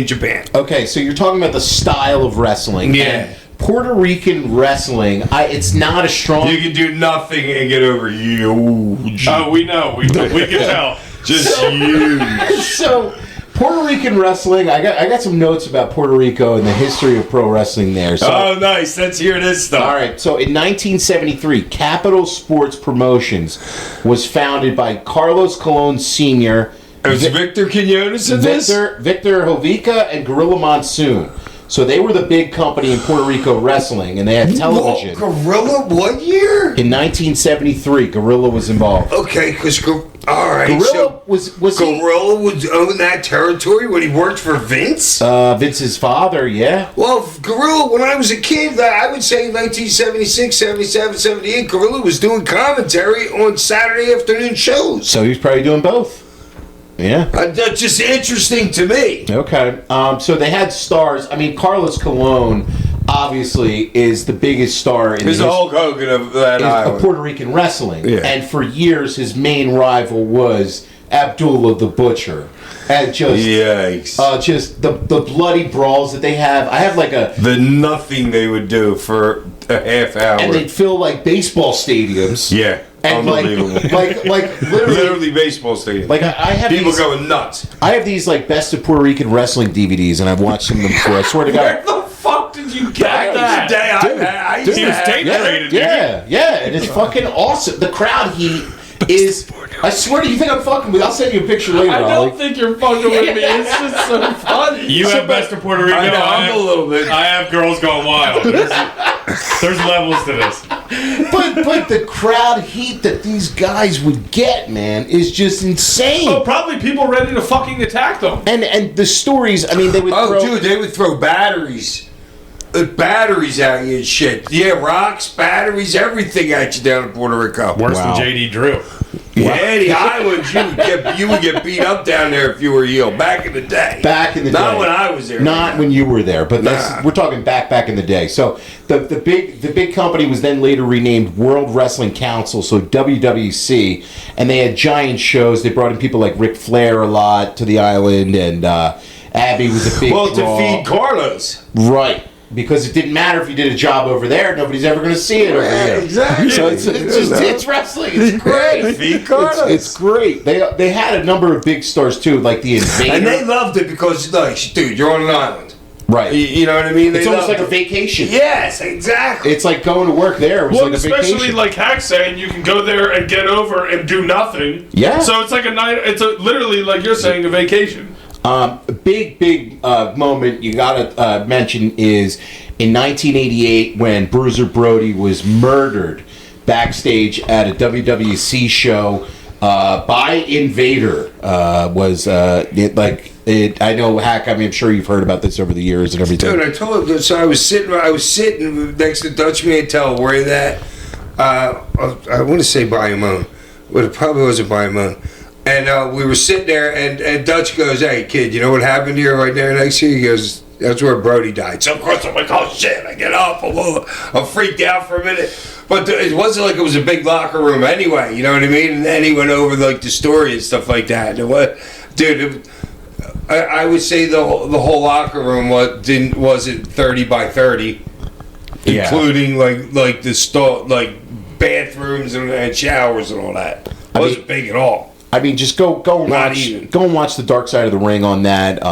S3: Japan.
S2: Okay, so you're talking about the style of wrestling.
S3: Yeah.
S2: And Puerto Rican wrestling, it's not a strong.
S3: You can do nothing and get over huge.
S4: Oh, we know. We can tell.
S3: Just huge.
S2: So, Puerto Rican wrestling, I got some notes about Puerto Rico and the history of pro wrestling there. So,
S3: Oh, nice. Let's hear this stuff.
S2: all right, so in 1973, Capital Sports Promotions was founded by Carlos Colon Sr.,
S3: Was Victor Quinones in this?
S2: Victor Jovica, and Gorilla Monsoon. So they were the big company in Puerto Rico wrestling, and they had television.
S3: Gorilla, what year?
S2: In 1973, Gorilla was involved.
S3: Okay, because all right,
S2: Gorilla
S3: so
S2: was he?
S3: Gorilla would own that territory when he worked for Vince.
S2: Vince's father, yeah.
S3: Well, Gorilla, when I was a kid, I would say 1976, 77, 78, Gorilla was doing commentary on Saturday afternoon shows.
S2: So he was probably doing both. Yeah.
S3: That's just interesting to me.
S2: Okay. So they had stars. I mean, Carlos Colon obviously is the biggest star in
S3: He's the Hulk Hogan of that island.
S2: of Puerto Rican wrestling.
S3: Yeah.
S2: And for years, his main rival was Abdullah the Butcher. And just,
S3: Yikes.
S2: just the bloody brawls that they have. I have like a...
S3: The nothing they would do for a half hour.
S2: And they'd fill like baseball stadiums.
S3: Yeah.
S2: And
S3: Unbelievable.
S2: like
S3: Literally baseball stadium.
S2: Like I have
S3: people
S2: these,
S3: going nuts.
S2: I have these like best of Puerto Rican wrestling DVDs, and I've watched some of them before. I swear to God.
S4: Where the fuck did you get
S3: Back in
S4: that?
S3: the day, I used
S4: He
S3: to
S4: was
S3: have-
S4: tape traded,
S2: Yeah, and it's fucking awesome. The crowd heat is. I swear to you, think I'm fucking with? I'll send you a picture later.
S6: I
S2: Ollie.
S6: don't think you're fucking with me. It's just so funny.
S4: You have best of Puerto Rico.
S3: I know, I'm
S4: have,
S3: a little bit.
S4: I have girls going wild. There's levels to this.
S2: But the crowd heat that these guys would get, man, is just insane.
S6: Oh, probably people ready to fucking attack them.
S2: And the stories, I mean, they would
S3: Oh,
S2: throw.
S3: dude, they would throw batteries. Batteries at you and shit. Yeah, rocks, batteries, everything at you down in Puerto Rico.
S4: Worse
S2: Wow.
S4: than JD Drew.
S3: Yeah, the islands, you would get beat up down there if you were heel. Back in the day.
S2: Back in the day.
S3: Not when I was there.
S2: Not when you were there, but that's,
S3: Nah.
S2: we're talking back in the day. So the big company was then later renamed World Wrestling Council, so WWC, and they had giant shows. They brought in people like Ric Flair a lot to the island, and Abby was a big
S3: Well, to
S2: draw.
S3: feed Carlos.
S2: Right. Because it didn't matter if you did a job over there, nobody's ever going to see it over here.
S3: Exactly.
S2: So it's wrestling. It's great.
S3: Feed Carlos.
S2: It's great. They had a number of big stars too, like the Invader.
S3: And they loved it because, like, dude, you're on an island.
S2: right.
S3: You know what I mean?
S2: It's
S3: They
S2: almost like
S3: loved
S2: a
S3: it.
S2: vacation.
S3: Yes, exactly.
S2: It's like going to work there. It was
S6: Well,
S2: like a
S6: especially
S2: vacation.
S6: like Hack saying, you can go there and get over and do nothing.
S2: Yeah.
S6: So it's like a night. It's literally like you're saying, a vacation.
S2: A big moment you gotta mention is in 1988 when Bruiser Brody was murdered backstage at a WWC show. by Invader was I know, Hack. I mean, I'm sure you've heard about this over the years and everything.
S3: Dude, I told him. So I was sitting next to Dutch Mantel wearing that. I want to say Bayamon, but it probably wasn't Bayamon. And we were sitting there, and Dutch goes, "Hey, kid, you know what happened here right there next to you?" He goes, "That's where Brody died." So of course I'm like, "Oh shit!" I get up, I'm freaked out for a minute. But it wasn't like it was a big locker room anyway. You know what I mean? And then he went over like the story and stuff like that. And I would say the whole locker room wasn't 30 by 30, including like the bathrooms and showers and all that. It wasn't big at all.
S2: I mean, just go and watch the Dark Side of the Ring on that.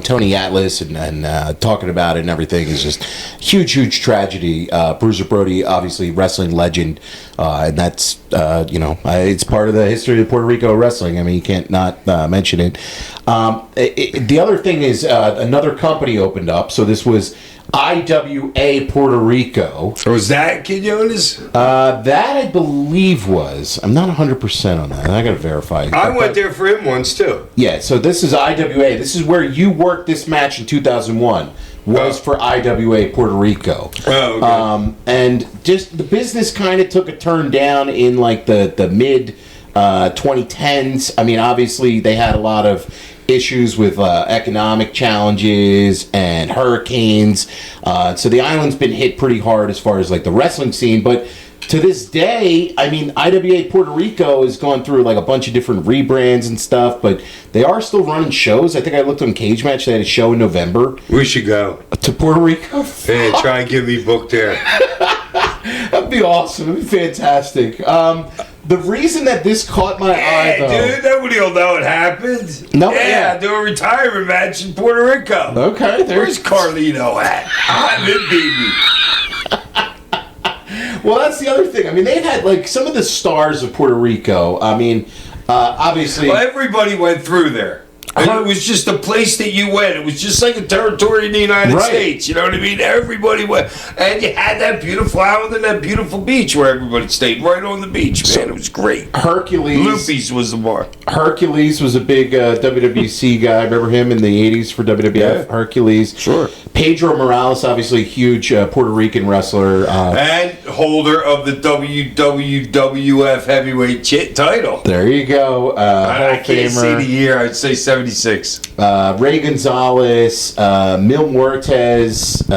S2: Tony Atlas and talking about it and everything is just huge tragedy. Bruiser Brody, obviously wrestling legend, and that's it's part of the history of Puerto Rico wrestling. I mean, you can't not mention it. The other thing is another company opened up. So this was IWA Puerto Rico.
S3: Was that Kid Jonas?
S2: That I believe was. I'm not 100% on that. I got to verify.
S3: I went there for him once too.
S2: Yeah, so this is IWA. This is where you worked this match in 2001. Was for IWA Puerto Rico.
S3: Oh, okay.
S2: And just the business kind of took a turn down in like the mid 2010s. I mean, obviously they had a lot of issues with economic challenges and hurricanes. So the island's been hit pretty hard as far as like the wrestling scene. But to this day, I mean, IWA Puerto Rico has gone through like a bunch of different rebrands and stuff, but they are still running shows. I think I looked on Cage Match. They had a show in November.
S3: We should go
S2: to Puerto Rico.
S3: Yeah, try and get me booked there.
S2: That'd be awesome. It'd be fantastic. The reason that this caught my eye, though...
S3: dude, nobody will know it happened.
S2: No,
S3: do a retirement match in Puerto Rico.
S2: Okay,
S3: where's Carlito at? I'm in, baby.
S2: Well, that's the other thing. I mean, they've had, like, some of the stars of Puerto Rico. I mean, obviously...
S3: Well, everybody went through there. It was just a place that you went. It was just like a territory in the United States. You know what I mean? Everybody went. And you had that beautiful island and that beautiful beach where everybody stayed right on the beach, man. It was great.
S2: Hercules.
S3: Loopy's was the bar.
S2: Hercules was a big WWC guy. Remember him in the 80s for WWF? Yeah. Hercules.
S3: Sure.
S2: Pedro Morales, obviously a huge Puerto Rican wrestler.
S3: And holder of the WWF heavyweight title.
S2: There you go.
S3: I can't see the year. I'd say 76.
S2: Ray Gonzalez, Mil Muertes.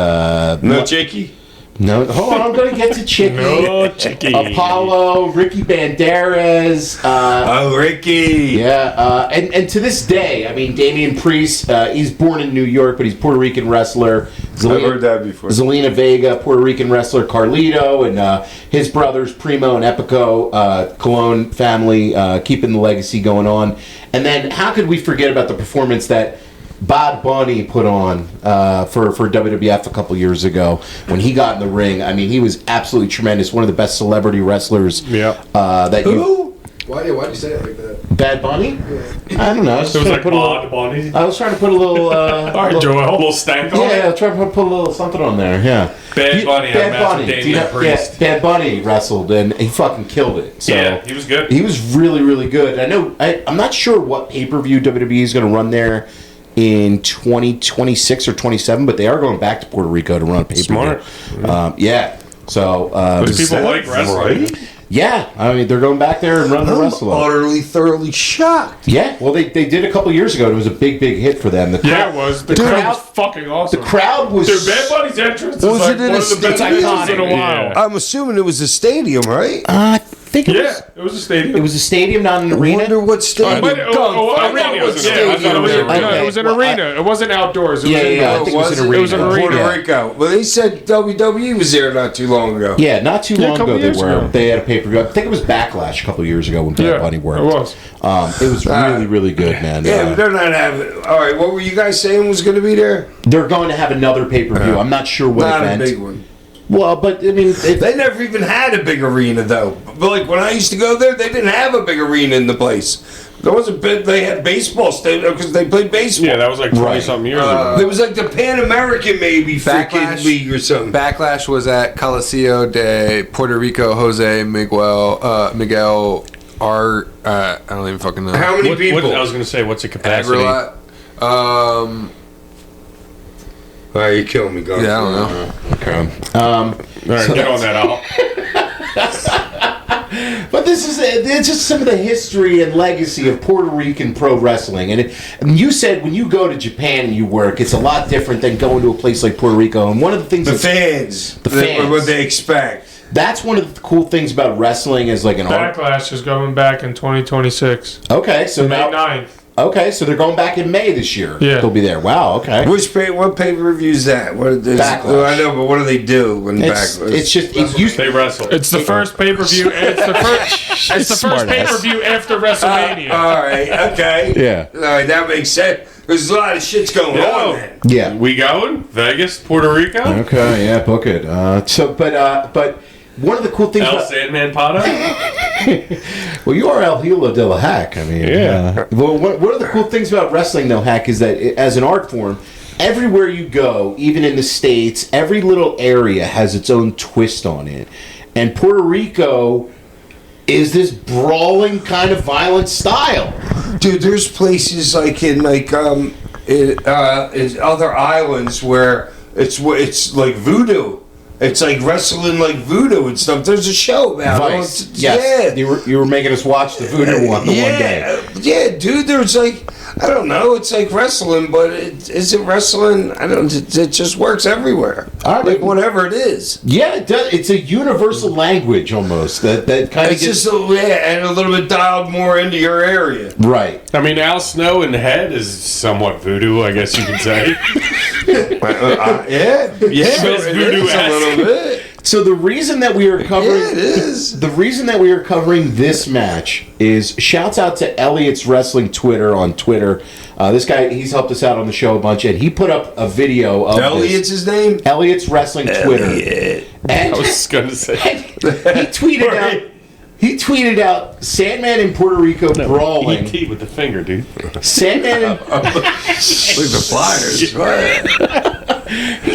S3: No Chicky?
S2: No. Hold on, I'm going to get to Chicky.
S4: No Chicky.
S2: Apollo, Ricky Banderas.
S3: Ricky.
S2: Yeah. And to this day, I mean, Damian Priest, he's born in New York, but he's a Puerto Rican wrestler.
S3: I've heard that before.
S2: Zelina Vega, Puerto Rican wrestler. Carlito and his brothers, Primo and Epico, Colon family, keeping the legacy going on. And then how could we forget about the performance that Bad Bunny put on for WWF a couple years ago when he got in the ring? I mean, he was absolutely tremendous. One of the best celebrity wrestlers. That
S3: Who?
S5: Why'd you say it like that?
S2: Bad Bunny? I don't know.
S6: It was like Bad Bunny.
S2: I was trying to put a little...
S6: All right, Joel. A little stank on it.
S2: Yeah, I was trying to put a little something on there, yeah.
S6: Bad Bunny had a match with Damian Priest.
S2: Yeah, Bad Bunny wrestled, and he fucking killed it. So
S6: yeah, he was good.
S2: He was really good. I'm not sure what pay-per-view WWE is going to run there in 2026 or 27, but they are going back to Puerto Rico to run a pay-per-view.
S6: Smart.
S2: Yeah. So...
S6: people like wrestling.
S3: Right?
S2: Yeah, I mean, they're going back there and running the wrestle.
S3: Utterly, thoroughly shocked.
S2: Yeah, well, they did a couple years ago. And it was a big hit for them. The crowd,
S6: It was. The crowd was fucking awesome.
S2: The crowd was...
S6: Dude, Bad Bunny's entrance is
S3: Was
S6: like
S3: it in
S6: one
S3: a
S6: of the best
S3: stadium?
S6: entrances in a while.
S4: Yeah.
S3: I'm assuming it was a stadium, right?
S2: I think it was...
S6: Yeah, it was a stadium.
S2: It was a stadium, not an
S3: I
S2: arena.
S3: wonder what stadium.
S6: I thought it was an arena. It wasn't outdoors. It was
S2: Yeah, I
S6: indoors.
S2: think it was an arena.
S6: It was an arena.
S3: Puerto Rico. Well, they said WWE was there not too long ago.
S2: Yeah, not too
S6: Yeah, a
S2: long
S6: couple
S2: ago they
S6: years
S2: were.
S6: ago.
S2: They had a pay-per-view. I think it was Backlash a couple years ago when Bad Bunny worked.
S6: It was.
S2: It was really good, man.
S3: Yeah, but they're not having. All right, what were you guys saying was going to be there?
S2: They're going to have another pay-per-view. I'm not sure what
S3: Not
S2: event.
S3: a big one.
S2: Well, but I mean,
S3: They never even had a big arena though. But like when I used to go there, they didn't have a big arena in the place. There was a bit. They had baseball stadium because they played baseball.
S4: Yeah, that was like 20-something years ago.
S3: There was like the Pan American maybe freaking
S5: Backlash.
S3: league or something.
S5: Backlash was at Coliseo de Puerto Rico. Miguel I don't even fucking know.
S3: How many people?
S4: I was going to say, what's the capacity?
S5: Agri-lot.
S3: Oh, you killing me, guys.
S5: Yeah, I don't know.
S2: Okay.
S4: All right, get on that out.
S2: But it's just some of the history and legacy of Puerto Rican pro wrestling. And you said when you go to Japan and you work, it's a lot different than going to a place like Puerto Rico. And one of the things
S3: The fans. What they expect.
S2: that's one of the cool things about wrestling is like an art.
S6: Backlash is going back in 2026
S2: Okay, so
S6: May
S2: now
S6: 9th.
S2: okay, so they're going back in May this year.
S6: Yeah.
S2: They'll be there. Wow. Okay.
S3: What pay-per-view is that? What is
S2: Backlash.
S3: I know, but what do they do when
S2: It's just it used
S4: They wrestle.
S6: It's the first pay-per-view. It's the first. It's the first pay-per-view after WrestleMania.
S3: all right, okay.
S2: Yeah.
S3: All right, that makes sense. There's a lot of shit's going on then.
S2: Yeah.
S4: We going? Vegas, Puerto Rico?
S2: Okay. Yeah. Book it. But one of the cool things.
S4: El
S2: about-
S4: Sandman Pato?
S2: Well, you are El Hilo de la Hack. I mean,
S4: Yeah.
S2: well, one of the cool things about wrestling, though, Hack, is that as an art form, everywhere you go, even in the States, every little area has its own twist on it. And Puerto Rico is this brawling kind of violent style.
S3: Dude, there's places like in other islands where it's like voodoo. It's like wrestling like voodoo and stuff. There's a show about
S2: Vice.
S3: it.
S2: Yes. You were making us watch the voodoo one the one day.
S3: Yeah, dude. There's like, I don't know. It's like wrestling, but is it wrestling? I don't. It just works everywhere.
S2: All right.
S3: Like whatever it is.
S2: Yeah, it does. It's a universal language almost that kind of
S3: It's just and a little bit dialed more into your area.
S2: right.
S4: I mean, Al Snow in the head is somewhat voodoo, I guess you could say.
S3: Yeah,
S4: It's voodoo-esque.
S3: a little bit.
S2: So the reason that we are covering
S3: Yeah, it is.
S2: the reason that we are covering this match is shouts out to Elliot's Wrestling Twitter on Twitter. This guy, he's helped us out on the show a bunch, and he put up a video of
S3: Elliot's his name.
S2: Elliot's Wrestling Twitter. And
S4: I was going to say.
S2: he tweeted out Sandman in Puerto Rico brawling.
S4: E.T. with the finger, dude.
S2: Sandman in,
S3: Look at the flyers.
S2: he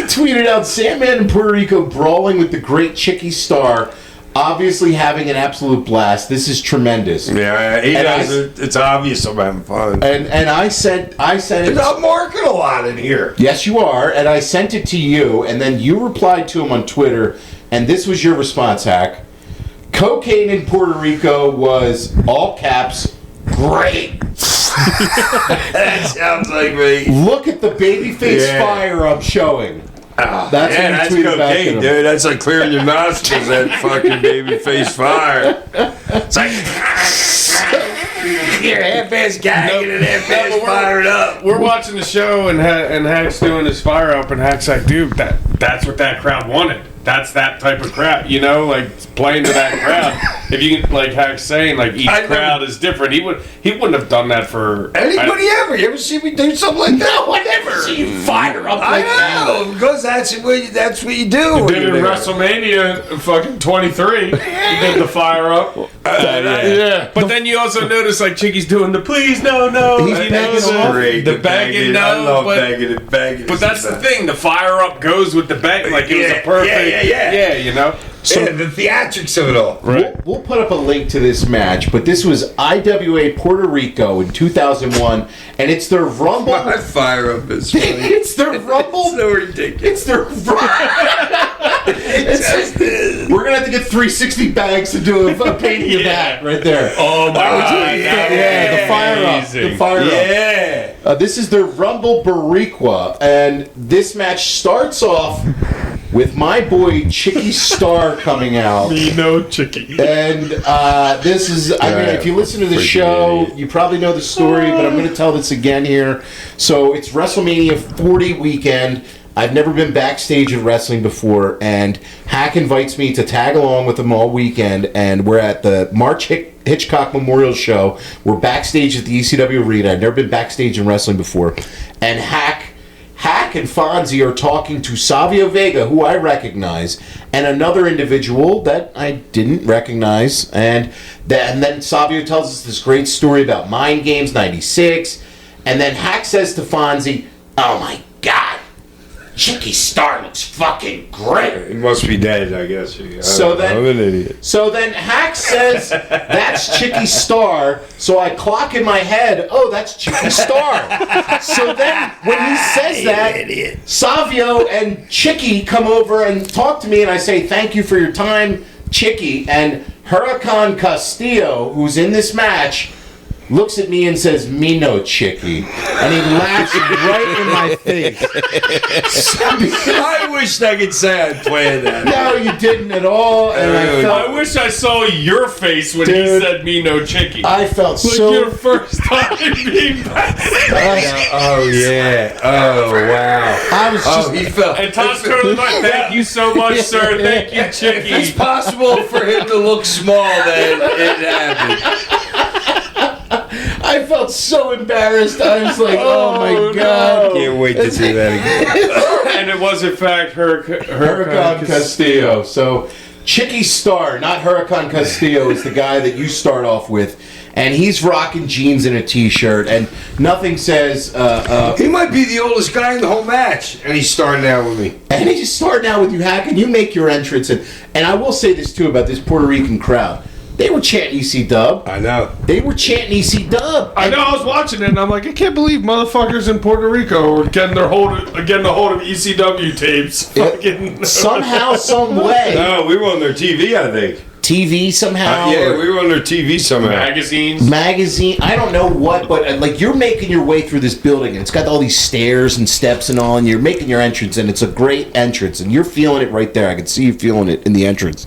S2: tweeted out Sandman in Puerto Rico brawling with the great Chicky Star, obviously having an absolute blast. This is tremendous.
S3: Yeah, he
S2: And
S3: does it. It's obvious I'm having fun.
S2: And I sent it.
S3: I'm marking a lot in here.
S2: Yes, you are, and I sent it to you, and then you replied to him on Twitter, and this was your response, Hack. Cocaine in Puerto Rico was, all caps, great.
S3: That sounds like me.
S2: Look at the babyface
S3: Yeah.
S2: fire I'm showing. That's
S3: Yeah,
S2: what you
S3: that's
S2: tweeted back at
S3: cocaine,
S2: him.
S3: dude. That's like clearing your nostrils, that fucking baby face fire. It's like you're half-ass gagging and half-ass
S4: but we're-
S3: fired up.
S4: We're watching the show, and Hack's doing his fire up, and Hack's like, dude, that's what that crowd wanted. That's that type of crowd, you know, like playing to that crowd. If you like Hack's saying, like each crowd is different. He wouldn't have done that for
S3: Anybody ever? You ever see me do something like that? No, I never.
S2: See you fire up
S3: I
S2: like that.
S3: know, because that's what you do.
S6: He
S3: when
S6: did it
S3: you're
S6: in
S3: there.
S6: WrestleMania fucking 23. He did the fire up.
S4: Yeah. But then you also notice like Chicky's doing the please no.
S2: He's
S4: you
S2: begging
S4: know,
S2: off.
S3: Great,
S4: the begging no.
S3: I love
S4: but,
S3: begging and begging.
S4: but that's the thing. The fire up goes with the beg. Like it was a perfect.
S3: Yeah.
S4: you know.
S3: So the theatrics of it all.
S2: We'll put up a link to this match, but this was IWA Puerto Rico in 2001, and it's their Rumble.
S3: My fire up is funny.
S2: It's their Rumble.
S3: so ridiculous.
S2: It's their. We're gonna have to get 360 bags to do a painting of that right there.
S4: Oh my god!
S2: Yeah, the fire up. The fire up.
S3: Yeah.
S2: This is their Rumble Boricua, and this match starts off with my boy Chicky Star coming out.
S6: Me no Chicky.
S2: And this is, I mean, if you listen to the show, you probably know the story, but I'm going to tell this again here. So it's WrestleMania 40 weekend. I've never been backstage at wrestling before, and Hack invites me to tag along with him all weekend, and we're at the March Hitchcock Memorial Show. We're backstage at the ECW Arena. I've never been backstage in wrestling before. And Hack and Fonzie are talking to Savio Vega, who I recognize, and another individual that I didn't recognize. And then Savio tells us this great story about Mind Games '96. And then Hack says to Fonzie, "Oh my God, Chicky Star looks fucking great.
S3: He must be dead, I guess.
S2: I'm
S3: an idiot.
S2: So then Hack says, that's Chicky Star. So I clock in my head, oh, that's Chicky Star. So then when he says that, Savio and Chicky come over and talk to me, and I say, thank you for your time, Chicky. And Huracan Castillo, who's in this match, looks at me and says, "Me no Chicky," and he laughs right in my face.
S3: I wish I could say I planned that.
S2: No, you didn't at all. And
S4: I wish I saw your face when he said "Me no Chicky."
S2: I felt
S4: like
S2: so.
S4: your first time being back.
S3: Oh yeah. Oh wow.
S2: I was just.
S3: He felt.
S4: And Tom's totally like, "Thank you so much, sir. Thank you, Chicky."
S3: It's possible for him to look small that it happened.
S2: I felt so embarrassed. I was like, "Oh my god!"
S3: Can't wait to see that again.
S4: And it was in fact
S2: Huracan Castillo. So Chicky Star, not Huracan Castillo, is the guy that you start off with, and he's rocking jeans and a t-shirt, and nothing says.
S3: He might be the oldest guy in the whole match, and he's starting out with me.
S2: And he's starting out with you, Hack, and you make your entrance, and I will say this too about this Puerto Rican crowd. They were chanting EC Dub.
S3: I know.
S2: They were chanting EC Dub.
S6: I know. I was watching it, and I'm like, I can't believe motherfuckers in Puerto Rico are getting a hold of ECW tapes. Fucking
S2: somehow, some way.
S3: No, we were on their TV, I think.
S2: TV somehow.
S3: Yeah, we were on their TV somehow.
S2: Magazine. I don't know what, but like you're making your way through this building, and it's got all these stairs and steps and all, and you're making your entrance, and it's a great entrance, and you're feeling it right there. I can see you feeling it in the entrance,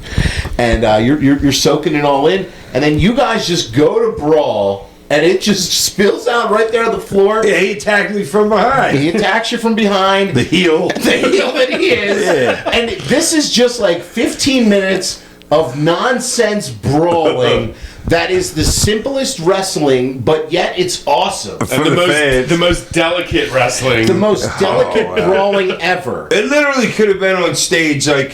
S2: and you're soaking it all in, and then you guys just go to brawl, and it just spills out right there on the floor.
S3: Yeah, he attacked me from behind.
S2: He attacks you from behind.
S3: The heel.
S2: The heel that he is. Yeah. And this is just like 15 minutes of nonsense brawling that is the simplest wrestling, but yet it's awesome.
S4: And the most delicate wrestling.
S2: The most delicate brawling ever.
S3: It literally could have been on stage like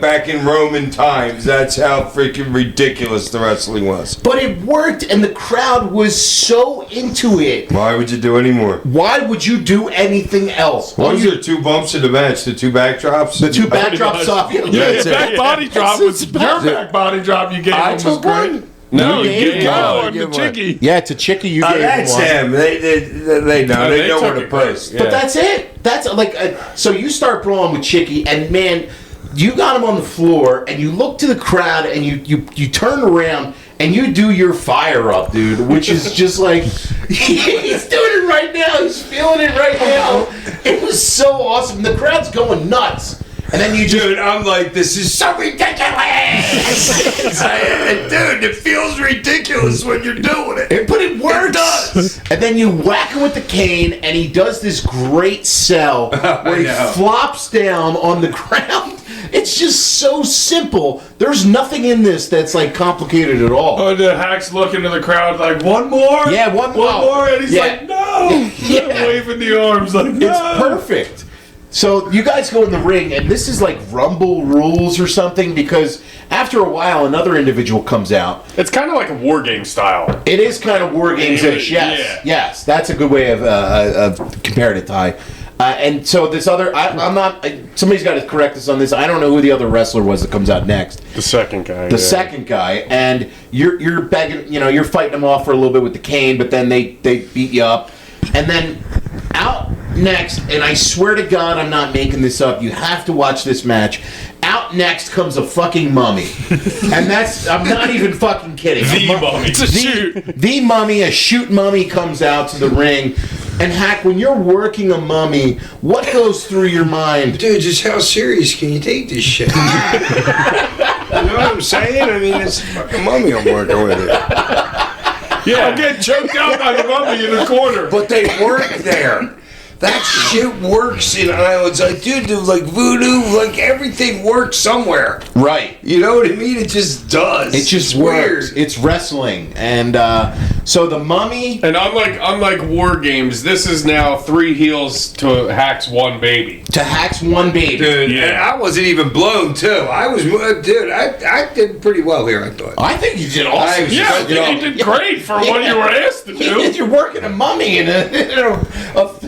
S3: back in Roman times. That's how freaking ridiculous the wrestling was.
S2: But it worked, and the crowd was so into it.
S3: Why would you do any more?
S2: Why would you do anything else?
S3: What was there 2 bumps in the match? The 2 backdrops?
S2: The 2 backdrops off.
S6: Yeah, the back body drop was your back body drop you gave him was great.
S2: No, you gave
S6: one to Chicky.
S2: Yeah, to Chicky you gave
S3: that's
S2: one.
S3: him. They know. They know where to post.
S2: But that's it. That's like so you start brawling with Chicky, and man, you got him on the floor, and you look to the crowd, and you turn around, and you do your fire up, dude, which is just like he's doing it right now. He's feeling it right now. It was so awesome. The crowd's going nuts. And then you just...
S3: Dude, I'm like, this is so ridiculous! Dude, it feels ridiculous when you're doing it.
S2: But it works!
S3: It does!
S2: And then you whack him with the cane, and he does this great sell where he flops down on the ground. It's just so simple. There's nothing in this that's, like, complicated at all.
S6: Oh, the Hack's looking to the crowd like, one more?
S2: Yeah, one
S6: more? And he's like, no!
S2: Yeah.
S6: Waving the arms like, no!
S2: It's perfect. So you guys go in the ring, and this is like Rumble rules or something, because after a while, another individual comes out.
S4: It's kind of like a war game style.
S2: It is kind of war games-ish, yes.
S4: Yeah.
S2: Yes, that's a good way of comparing it, Ty. And so this other, I'm not, somebody's got to correct us on this. I don't know who the other wrestler was that comes out next.
S4: The second guy.
S2: The second guy, and you're begging, you're fighting them off for a little bit with the cane, but then they beat you up. And then out next, and I swear to God, I'm not making this up. You have to watch this match. Out next comes a fucking mummy, and I'm not even fucking kidding.
S4: The mummy. It's a shoot.
S2: The mummy, a shoot mummy, comes out to the ring. And Hack, when you're working a mummy, what goes through your mind?
S3: Dude, just how serious can you take this shit? You know what I'm saying? I mean, it's a fucking mummy I'm working with it.
S6: Yeah, I'm getting choked out by the mummy in the corner.
S3: But they work there. That shit works in islands. Like, dude, like voodoo, like everything works somewhere.
S2: Right.
S3: You know what I mean? It just does.
S2: It just works. It's wrestling. And So the Mummy.
S4: And unlike War Games, this is now 3 heels to Hack's 1 baby.
S2: To Hack's 1 baby.
S3: Dude,
S4: Yeah.
S3: and I wasn't even blown, too. I did pretty well here, I thought.
S2: I think you did awesome.
S4: Yeah, I think you did great for what you were asked to do.
S2: You're working a mummy in a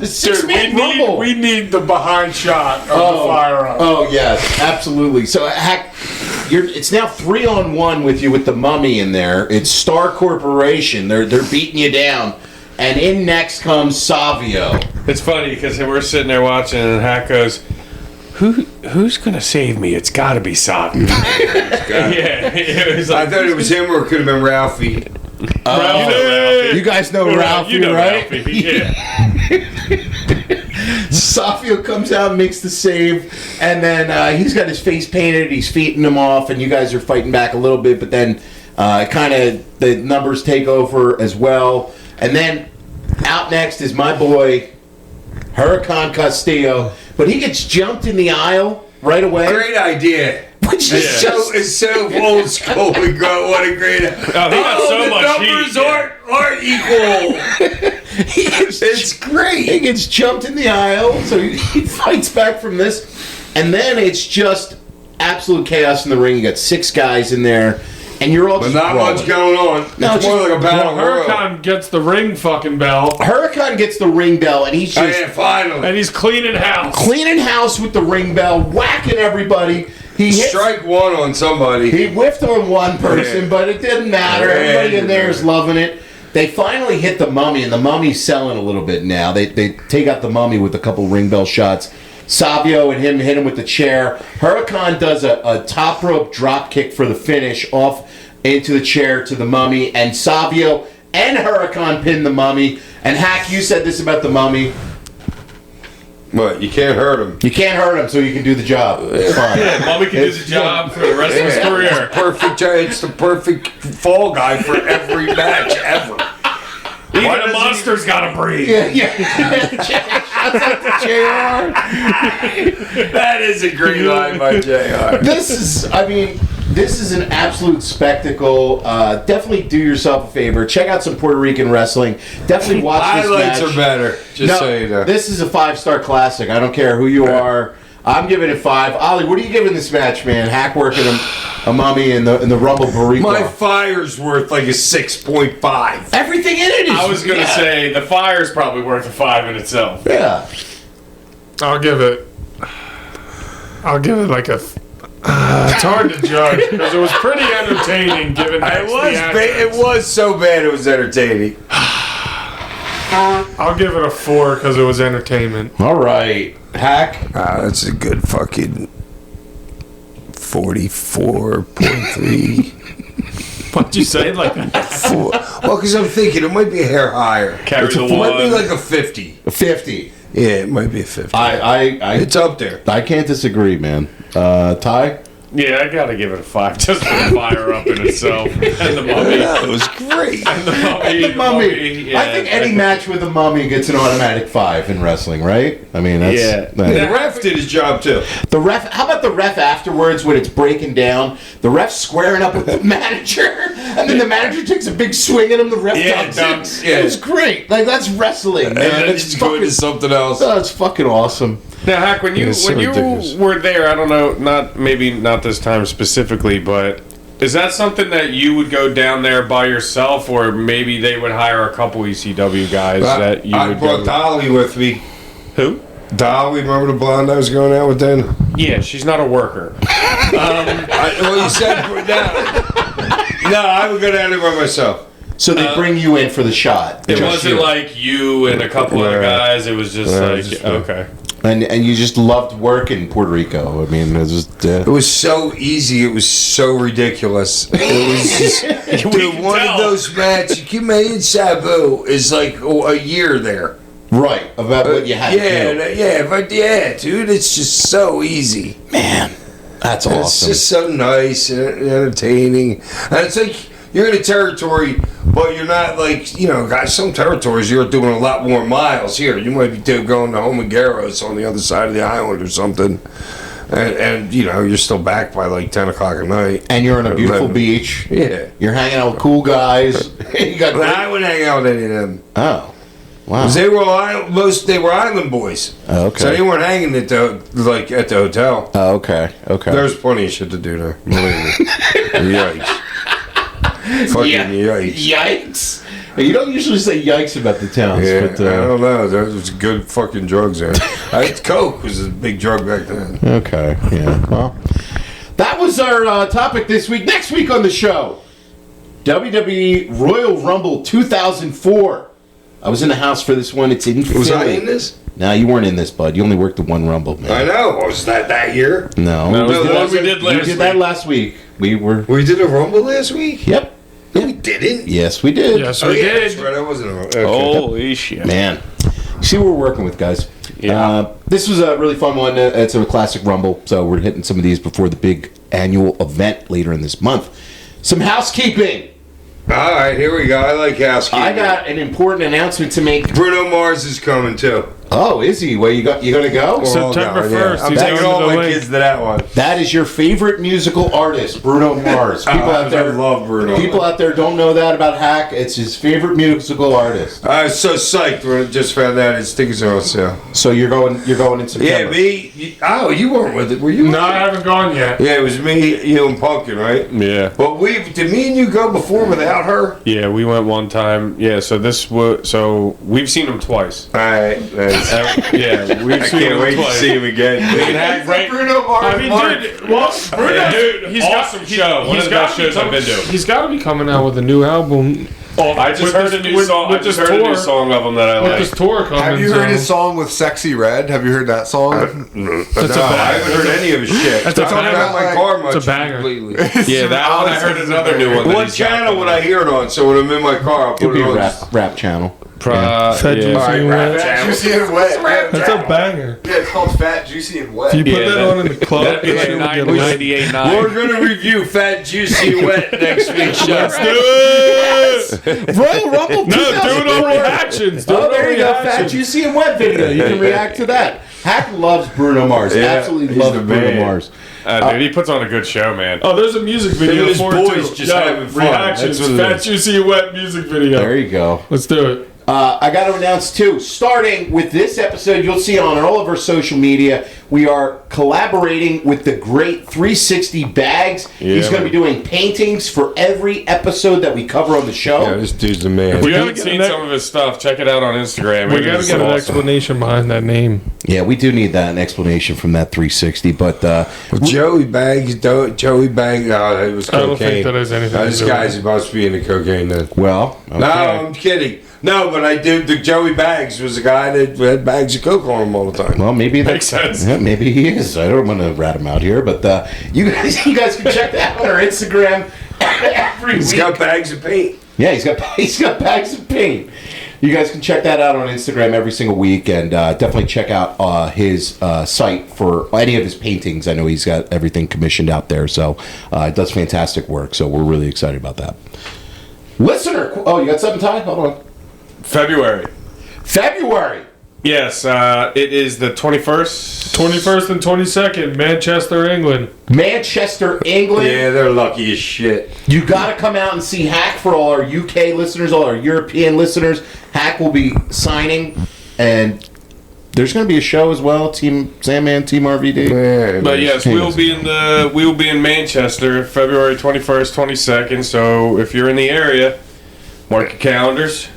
S2: 6-man rumble.
S6: We need the behind shot of the fire up.
S2: Oh yes, absolutely. So Hack, it's now 3-on-1 with you with the Mummy in there. It's Star Corporation. They're beating you down, and in next comes Savio.
S4: It's funny because we're sitting there watching, and Hack goes, "Who's gonna save me? It's got to be Savio." Yeah, it was
S3: I
S4: like,
S3: thought it was him or it could have been Ralphie.
S4: Ralphie.
S2: You guys know Ralphie,
S4: You know
S2: right?
S4: Ralphie, yeah.
S2: Savio comes out and makes the save, and then he's got his face painted. He's feeding him off, and you guys are fighting back a little bit, but then kind of the numbers take over as well. And then out next is my boy Huracan Castillo, but he gets jumped in the aisle right away.
S3: Great idea.
S2: Which is
S3: It's so old school. What a great idea.
S4: Oh, he got so
S3: the
S4: much
S3: numbers
S4: heat.
S3: aren't equal. It's great.
S2: He gets jumped in the aisle, so he fights back from this. And then it's just absolute chaos in the ring. You got 6 guys in there, and you're all
S3: But
S2: just
S3: not
S2: brawling.
S3: much going on.
S2: No,
S3: It's more
S2: just-
S3: like a battle royal.
S6: Huracan gets the ring fucking bell,
S2: Huracan gets the ring bell, and he's
S3: Oh,
S2: just
S3: yeah, finally.
S6: and he's cleaning house.
S2: cleaning house with the ring bell, whacking everybody. He hits,
S3: Strike 1 on somebody.
S2: he whiffed on one person,
S3: Yeah.
S2: but it didn't matter.
S3: Yeah,
S2: Everybody in there is
S3: yeah.
S2: loving it. They finally hit the Mummy, and the Mummy's selling a little bit now. They take out the Mummy with a couple ring bell shots. Savio and him hit him with the chair. Huracan does a top rope drop kick for the finish off into the chair to the Mummy, and Savio and Huracan pin the Mummy. And Hack, you said this about the Mummy.
S3: What? You can't hurt him.
S2: You can't hurt him, so you can do the job. It's fine.
S4: Yeah, Mommy can do the job for the rest of his career.
S3: It's the perfect fall guy for every match ever.
S4: Even a monster's got to breathe.
S2: Yeah. Shouts out to JR.
S3: That is a great line by JR.
S2: This is an absolute spectacle. Definitely do yourself a favor. Check out some Puerto Rican wrestling. Definitely watch this
S3: Highlights
S2: match.
S3: are better. Just so you know.
S2: This is a 5-star classic. I don't care who you are. I'm giving it 5. Ollie, what are you giving this match, man? Hack working a Mummy in the Rumble Boricua.
S3: My fire's worth like a 6.5.
S2: Everything in it is.
S4: I was going to say, the fire's probably worth a 5 in itself.
S2: Yeah.
S6: I'll give it like a. It's hard to judge because it was pretty entertaining given
S3: It was so bad it was entertaining.
S6: I'll give it a 4 because it was entertainment.
S2: All right. Hack.
S3: That's a good fucking 44.3.
S6: What'd you say like that?
S3: Well, because I'm thinking it might be a hair higher.
S4: Carry the
S3: It might be
S4: one.
S3: like a 50.
S2: 50.
S3: Yeah, it might be a 50. It's up there.
S2: I can't disagree, man. Ty?
S4: Yeah, I got to give it a 5 just for the fire up in itself. And the Mummy.
S3: That was great.
S4: And the Mummy.
S2: The Mummy.
S4: Yeah,
S2: I think any match with a Mummy gets an automatic 5 in wrestling, right? I mean, that's...
S4: Yeah.
S3: The ref did his job too.
S2: The ref... How about the ref afterwards when it's breaking down? The ref squaring up with the manager, and then the manager takes a big swing at him, the ref dunks it.
S3: yeah.
S2: It was great. Like, that's wrestling, man.
S3: And then
S2: It's
S3: it's going to something else.
S2: Oh, it's fucking awesome.
S4: Now, Hack, when you
S3: It's so ridiculous.
S4: were there, I don't know, not this time specifically, but is that something that you would go down there by yourself, or maybe they would hire a couple ECW guys that you
S3: I
S4: would
S3: brought
S4: go?
S3: Dolly with me.
S4: Who?
S3: Dolly, remember the blonde I was going out with then?
S4: Yeah, she's not a worker.
S3: Well, you said no, I would go down there by myself.
S2: So they bring you in for the shot.
S4: It
S2: Just
S4: wasn't
S2: you.
S4: like you and a couple other guys. It was just okay.
S2: And you just loved working Puerto Rico. I mean, it was just...
S3: It was so easy. It was so ridiculous. It was just, dude, one of those matches. Can you imagine Sabu is like a year there.
S2: Right, about what you had to do.
S3: Yeah, dude, it's just so easy.
S2: Man, that's
S3: And
S2: awesome.
S3: It's just so nice and entertaining. And it's like you're in a territory, but you're not like, guys, some territories you're doing a lot more miles here. You might be going to Homagueros on the other side of the island or something. and you're still back by like 10 o'clock at night.
S2: And you're on a beautiful
S3: 11.
S2: beach.
S3: Yeah.
S2: You're hanging out with cool guys. You got
S3: I wouldn't hang out with any of them.
S2: Oh, wow.
S3: 'Cause they were island boys.
S2: Oh, okay.
S3: So they weren't hanging at the hotel.
S2: Oh, okay. Okay.
S3: There's plenty of shit to do there. Believe me. Yikes. Fucking yikes.
S2: Yikes. You don't usually say yikes about the towns,
S3: Yeah,
S2: but
S3: I don't know. There was good fucking drugs there. Coke was a big drug back then.
S2: okay. Yeah. Well, that was our topic this week. Next week on the show, WWE Royal Rumble 2004. I was in the house for this one. It's in Philly.
S3: Was I in this?
S2: No, you weren't in this, bud. You only worked the one Rumble, man.
S3: I know. Was that year?
S2: No.
S4: No, it was the one we
S3: we
S4: did
S2: We
S4: last
S2: did
S4: week.
S2: that last week. We were.
S3: We did a Rumble last week?
S2: Yep.
S3: No, we didn't.
S2: Yes, we did.
S6: Yes,
S3: Oh,
S6: we
S3: yeah, that's
S6: did.
S3: right. I wasn't a okay.
S4: Holy shit.
S2: Man, see what we're working with, guys.
S4: Yeah.
S2: This was a really fun one. It's a classic Rumble, so we're hitting some of these before the big annual event later in this month. Some housekeeping.
S3: All right, here we go. I like housekeeping.
S2: I got an important announcement to make.
S3: Bruno Mars is coming too.
S2: Oh, is he? Well, you gonna go?
S6: September 1st,
S3: I'm
S6: he's
S3: taking
S6: going
S3: all
S6: to the
S3: my
S6: link.
S3: kids to that one.
S2: That is your favorite musical artist, Bruno Mars. People out there
S3: I love Bruno.
S2: People out there don't know that about Hack. It's his favorite musical artist.
S3: I was so psyched when I just found out his tickets are on sale.
S2: So you're going in September.
S3: Yeah, me. You weren't with it, were you?
S6: No, I haven't gone yet.
S3: Yeah, it was me, you, and Pumpkin, right?
S4: Yeah.
S3: But did me and you go before without her?
S4: Yeah, we went one time. Yeah, so we've seen him twice.
S3: All right, nice.
S4: Yeah, we've
S3: I
S4: seen
S3: can't
S4: him
S3: wait to
S4: twice.
S3: see him again.
S2: Bruno Mars.
S6: I mean, dude, well, Bruno,
S4: Dude,
S6: he's
S4: awesome show. One of the best shows I've been to.
S6: He's got to be coming out with a new album.
S4: I just heard a new song. I just heard a new song of him that I
S6: With
S4: like.
S6: this tour coming.
S5: Have you
S6: so-
S5: heard his song with Sexy Red? Have you heard that song?
S6: That's a
S3: I haven't heard any of his shit.
S6: That's a
S3: I don't
S6: banger.
S3: have my car much.
S6: It's a banger.
S3: Completely.
S4: Yeah, that one. I heard another new one. that
S3: What
S4: he's got
S3: channel would
S4: coming
S3: I hear it on? So when I'm in my car, I'll
S2: It'd
S3: put
S2: be
S3: it
S2: a
S3: on.
S2: rap channel.
S6: Fat Juicy
S3: All right,
S6: and
S3: rap
S6: Wet.
S3: channel.
S5: Juicy and Wet.
S6: That's a banger.
S5: Yeah, it's called Fat, Juicy, and Wet.
S6: If you put
S4: Yeah,
S6: that
S4: that-
S6: on in the club,
S4: That'd be like
S6: you'll get lit.
S4: 98.9.
S3: We're gonna review Fat Juicy Wet next week's show.
S6: Let's do it!
S2: Royal Rumble.
S6: No, do it on reactions. Do
S2: Oh,
S6: it
S2: there
S6: on
S2: you go. Fat,
S6: reactions.
S2: Juicy, and Wet video. You can react to that. Hack loves Bruno Mars.
S3: Yeah,
S2: Absolutely
S3: he's
S2: loves
S3: the
S2: Bruno
S3: man.
S2: Mars.
S4: Dude, he puts on a good show, man.
S6: Oh, there's a music
S3: Him
S6: video
S3: and his
S6: for
S3: boys
S6: it too.
S3: just having fun.
S6: Reactions.
S3: That's what it
S6: Fat
S3: is.
S6: Juicy and Wet music video.
S2: There you go.
S6: Let's do it.
S2: I got to announce too, starting with this episode, you'll see it on all of our social media. We are collaborating with the great 360 Bags. He's going to be doing paintings for every episode that we cover on the show.
S3: Yeah, this dude's the man.
S4: If you
S6: gotta
S4: haven't
S6: get
S4: seen
S6: an-
S4: some of his stuff, check it out on Instagram.
S6: We
S4: It
S6: gotta
S4: is
S6: get an
S4: awesome.
S6: explanation behind that name.
S2: Yeah, we do need that, an explanation from that 360. But
S3: Joey Bags, it was cocaine.
S6: I don't think that has anything to
S3: This
S6: do with
S3: guy's about to be into cocaine then.
S2: well, okay.
S3: No, I'm kidding. No, but I do. The Joey Bags was a guy that had bags of coke on him all the time.
S2: Well, maybe that
S4: Makes sense.
S2: Yeah, maybe he is. I don't want to rat him out here, but you guys can check that out on our Instagram every
S3: He's
S2: week.
S3: got bags of paint.
S2: Yeah, he's got bags of paint. You guys can check that out on Instagram every single week, and definitely check out his site for any of his paintings. I know he's got everything commissioned out there, so it does fantastic work. So we're really excited about that. Listener, oh, you got something, Ty? Hold on.
S4: February. Yes, it is the 21st.
S6: 21st and 22nd, Manchester, England.
S2: Manchester, England.
S3: Yeah, they're lucky as shit.
S2: You got to come out and see Hack for all our UK listeners, all our European listeners. Hack will be signing, and there's going to be a show as well. Team Sandman, Team RVD.
S3: Yeah,
S4: But yes, we will be in Manchester, February 21st, 22nd. So if you're in the area, mark your calendars.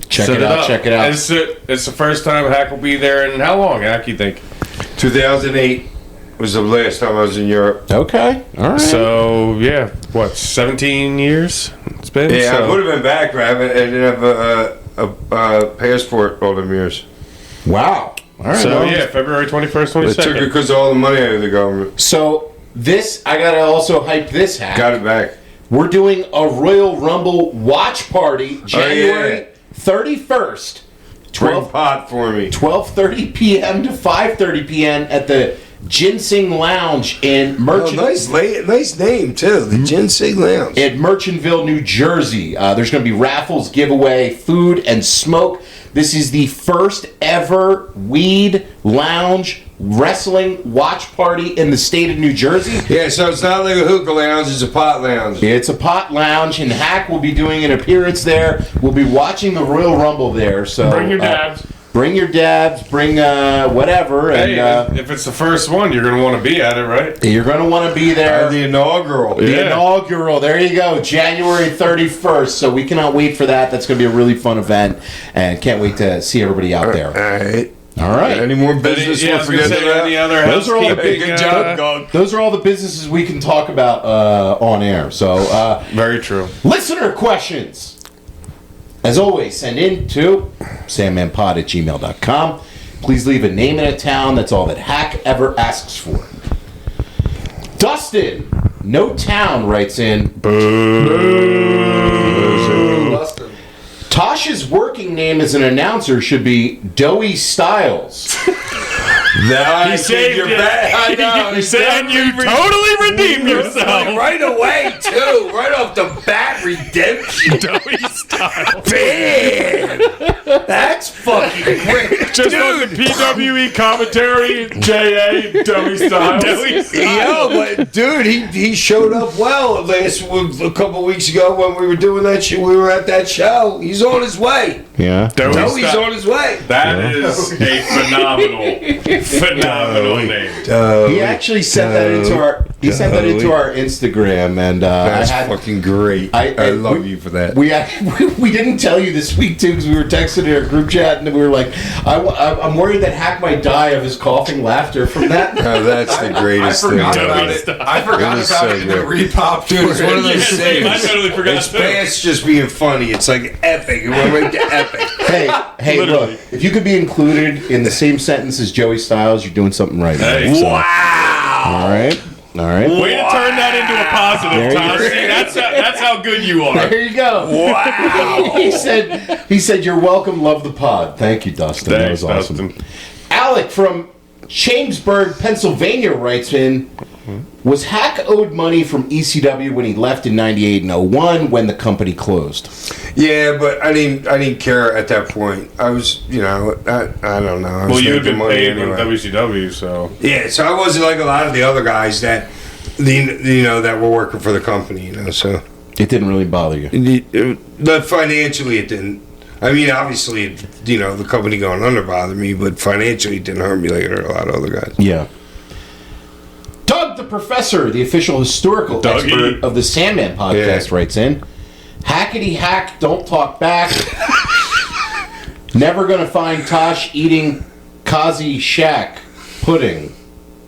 S2: Check
S4: set
S2: it out.
S4: up.
S2: Check it out.
S4: It's the first time Hack will be there. And how long, Hack, you think?
S3: 2008 was the last time I was in Europe.
S2: Okay. All right.
S4: So yeah, what, 17 years it's been?
S3: Yeah,
S4: so.
S3: I would have been back, but I didn't have a passport all them years.
S2: Wow. All right.
S4: So
S2: well,
S4: yeah, February 21st,
S3: They took it
S4: 22nd.
S3: because of all the money out of the government.
S2: So this, I got to also hype this, Hack.
S3: Got it back.
S2: We're doing a Royal Rumble watch party January 31st.
S3: Bring pot for me.
S2: 12:30 p.m. to 5:30 p.m. at the Ginseng Lounge in
S3: Nice name too. The Ginseng Lounge.
S2: in Merchantville, New Jersey. There's going to be raffles, giveaway, food, and smoke. This is the first ever weed lounge wrestling watch party in the state of New Jersey.
S3: Yeah, so it's not like a hookah lounge, it's a pot lounge.
S2: It's a pot lounge, and Hack will be doing an appearance there. We'll be watching the Royal Rumble there. So
S6: Bring your dabs.
S2: Bring your dabs. Bring whatever.
S4: Hey,
S2: And
S4: if it's the first one, you're gonna want to be at it, right?
S2: you're going to want to be there.
S3: The inaugural.
S2: The inaugural. There you go. January 31st. So we cannot wait for that. That's going to be a really fun event, and can't wait to see everybody out there.
S3: Alright.
S2: All right.
S3: Any more business?
S4: Yeah, I was gonna say, any other
S2: Those are all the
S4: housekeeping,
S2: big
S3: job.
S2: Those are all the businesses we can talk about on air. So
S4: Very true.
S2: listener questions. As always, send in to sandmanpod@gmail.com. Please leave a name and a town. That's all that Hack ever asks for. Dustin, no town, writes in. Tasha's working name as an announcer should be Doughy Styles.
S3: He
S4: saved
S3: your
S4: it.
S3: bet. I know.
S4: You said you totally redeemed yourself.
S3: Right away, too. Right off the bat, redemption.
S4: Doughy style.
S3: Bam! That's fucking great.
S6: Just on the PWE commentary, J.A. Dummy Styles.
S3: Yo, but dude, he showed up well a couple weeks ago when we were doing that shit. We were at that show. He's on his way.
S2: Yeah.
S3: No, he's on his way.
S4: That is a phenomenal name.
S2: He actually sent that into our Instagram, and
S3: That's
S2: I had,
S3: fucking great. I love you for that.
S2: We didn't tell you this week too because we were texting in our group chat, and we were like, I'm worried that Hack might die of his coughing laughter from that.
S3: Oh, that's the greatest
S5: I forgot
S3: thing.
S5: about it. I forgot
S3: It is
S5: about
S3: so
S5: it. And
S3: good.
S5: it repopped.
S3: Dude, it's one of those
S4: Yes,
S3: things.
S4: I totally forgot
S3: It's
S4: too.
S3: past just being funny. It's like epic. It went right to epic.
S2: Hey,
S4: Literally.
S2: look! If you could be included in the same sentence as Joey Styles, you're doing something right.
S4: Hey.
S2: man. So,
S3: Wow!
S2: all right.
S4: Way to turn that into a positive, Tom. See, that's how good you are.
S2: There you go.
S3: Wow!
S2: he said, "You're welcome. Love the pod. Thank you, Dustin. That was
S4: Thanks,
S2: awesome."
S4: Dustin.
S2: Alec from Chambersburg, Pennsylvania, writes in. Was Hack owed money from ECW when he left in '98 and '01 when the company closed?
S3: Yeah, but I didn't care at that point. I was, I don't know. I was
S4: Well, you had
S3: making
S4: been
S3: money
S4: paid
S3: anyway.
S4: with WCW, so
S3: Yeah, so I wasn't like a lot of the other guys that, that were working for the company. So
S2: It didn't really bother you.
S3: But financially, it didn't. I mean, obviously, the company going under bothered me, but financially, it didn't hurt me like it hurt a lot of other guys.
S2: Yeah. Doug the Professor, the official historical
S4: Dougie.
S2: expert of the Sandman podcast, writes in. Hackety hack, don't talk back. Never gonna find Tosh eating Kazi Shack pudding.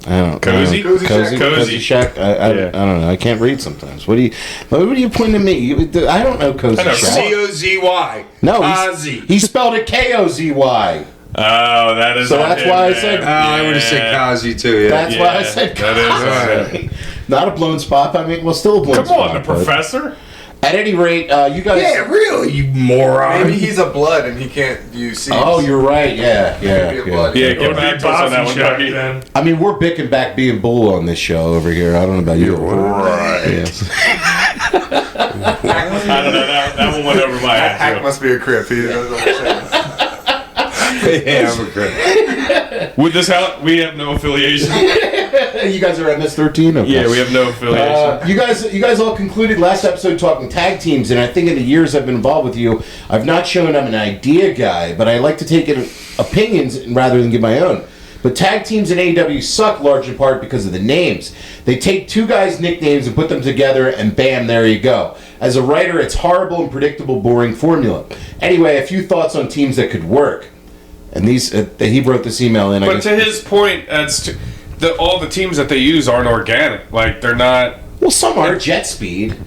S2: I don't
S4: Cozy?
S2: Cozy Shack. I don't know. I can't read sometimes. What are you pointing at me? I don't know Cozy
S4: I know.
S2: Shack.
S3: Cozy.
S2: No,
S3: Kazi.
S2: he spelled it Kozy.
S4: Oh, that is.
S2: So
S4: on
S2: that's
S4: him,
S2: why I
S4: man.
S2: said-
S3: I would have said Kazi too. Yeah.
S2: That's why I said
S4: that is on him.
S2: Not a blown spot. I mean, well, still a blown
S4: Come
S2: spot.
S4: on, the
S2: but-
S4: professor.
S2: At any rate, you guys.
S3: Yeah, really, you moron.
S5: Maybe he's a blood and he can't use seeds.
S2: Oh, you're right. Yeah.
S5: Maybe a blood.
S4: Yeah,
S6: Or
S4: get back to us on that one,
S6: Bobby
S4: Dougie.
S6: then.
S2: I mean, we're bicking back being bull on this show over here. I don't know about you.
S3: Right.
S2: Yes.
S4: I don't know. That one went over my
S5: Hack
S4: head.
S5: must be a crip. He doesn't understand.
S3: Yeah, I'm a crip.
S4: With this house, we have no affiliation.
S2: You guys are MS-13? Okay.
S4: Yeah, we have no affiliation.
S2: You guys all concluded last episode talking tag teams, and I think in the years I've been involved with you, I've not shown I'm an idea guy, but I like to take in opinions rather than give my own. But tag teams in AEW suck large in part because of the names. They take two guys' nicknames and put them together, and bam, there you go. As a writer, it's horrible and predictable, boring formula. Anyway, a few thoughts on teams that could work. And these, he wrote this email in.
S4: But to his point, all the teams that they use aren't organic. Like, they're not.
S2: Well, some are. Jet Speed.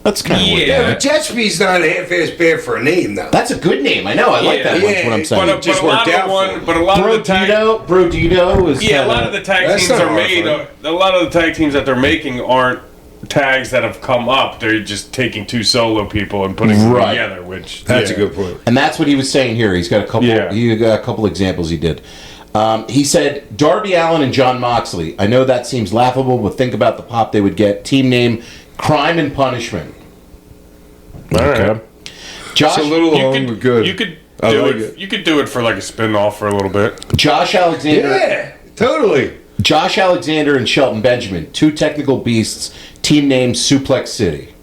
S2: That's kind of
S3: Yeah, but Jet Speed's not half-ass bad for a name, though.
S2: That's a good name. I know. I like that one. That's what I'm saying.
S4: But
S3: just
S4: a lot
S3: worked
S4: of
S3: out
S4: the
S3: for
S4: one, but a lot of the tag.
S2: Brodito is.
S4: Yeah, a lot of the tag
S3: That's
S4: teams
S3: not
S4: are
S3: hard
S4: made.
S3: for
S4: A lot of the tag teams that they're making aren't tags that have come up. They're just taking two solo people and putting them
S2: Right.
S4: together. Which
S3: That's a good point.
S2: And that's what he was saying here. He's got a couple.
S4: Yeah.
S2: He got a couple examples he did. He said Darby Allin and John Moxley. I know that seems laughable, but think about the pop they would get. Team name: Crime and Punishment.
S4: All right.
S2: Josh,
S3: It's a little long, but good.
S4: You could
S3: I
S4: do
S3: like
S4: it.
S3: it.
S4: You could do it for like a spin-off for a little bit.
S2: Josh Alexander.
S3: Yeah, totally.
S2: Josh Alexander and Shelton Benjamin, two technical beasts. Team name Suplex City.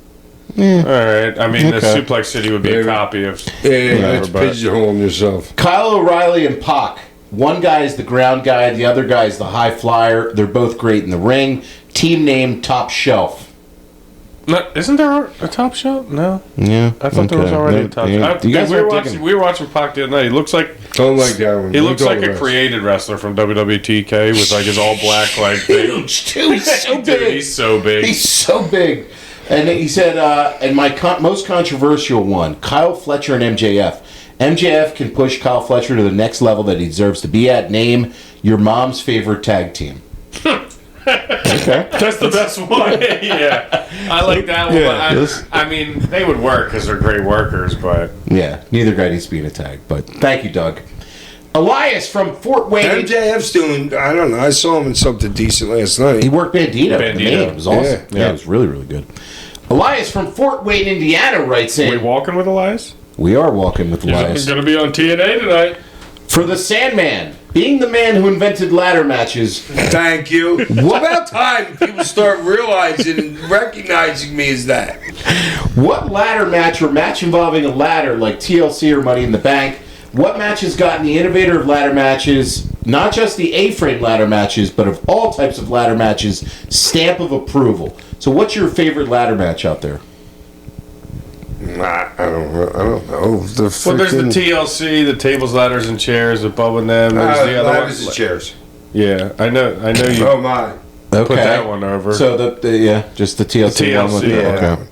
S4: All right. I mean, the
S2: Okay.
S4: Suplex City would be a copy of.
S3: Yeah, that's
S4: but-
S3: pigeonholing yourself.
S2: Kyle O'Reilly and Pac. One guy is the ground guy, the other guy is the high flyer. They're both great in the ring. Team name Top Shelf.
S4: No, isn't there a top shelf? No,
S2: Yeah,
S4: I thought there was already a top shelf.
S2: You guys
S4: we were
S2: are
S4: watching. We were watching Pac the other night. He looks like
S3: Don't like that one.
S4: he looks
S3: Look
S4: like
S3: all the
S4: a
S3: rest.
S4: created wrestler from WWTK with like his all black like thing.
S2: He's so
S4: Dude,
S2: big.
S4: he's so big.
S2: He's so big. And he said, and my most controversial one, Kyle Fletcher and MJF. MJF can push Kyle Fletcher to the next level that he deserves to be at. Name your mom's favorite tag team. Okay.
S4: That's the best one. Yeah, I like that one.
S2: Yeah,
S4: but I mean, they would work because they're great workers, but
S2: Yeah, neither guy needs to be in a tag. But thank you, Doug. Elias from Fort Wayne.
S3: MJF's doing, I don't know, I saw him in something decent last night.
S2: He worked Bandito.
S4: Bandito.
S2: The main. It was awesome.
S3: Yeah.
S2: Yeah, it was really, really good. Elias from Fort Wayne, Indiana writes in.
S4: we walking with Elias.
S2: We are walking with
S4: He's
S2: Elias.
S4: going to be on TNA tonight.
S2: For the Sandman, being the man who invented ladder matches,
S3: Thank you. What about time people start realizing and recognizing me as that?
S2: what ladder match or match involving a ladder like TLC or Money in the Bank, what match has gotten the innovator of ladder matches, not just the A-frame ladder matches, but of all types of ladder matches, stamp of approval? So what's your favorite ladder match out there?
S3: I don't know.
S4: Well, there's the TLC, the tables, ladders, and chairs above them. There's the other
S3: ladders
S4: one.
S3: and chairs.
S4: Yeah, I know you
S3: Oh my.
S2: Okay.
S4: put that one over.
S2: So just the TLC, one with
S4: TLC,
S2: the,
S3: yeah.
S2: okay.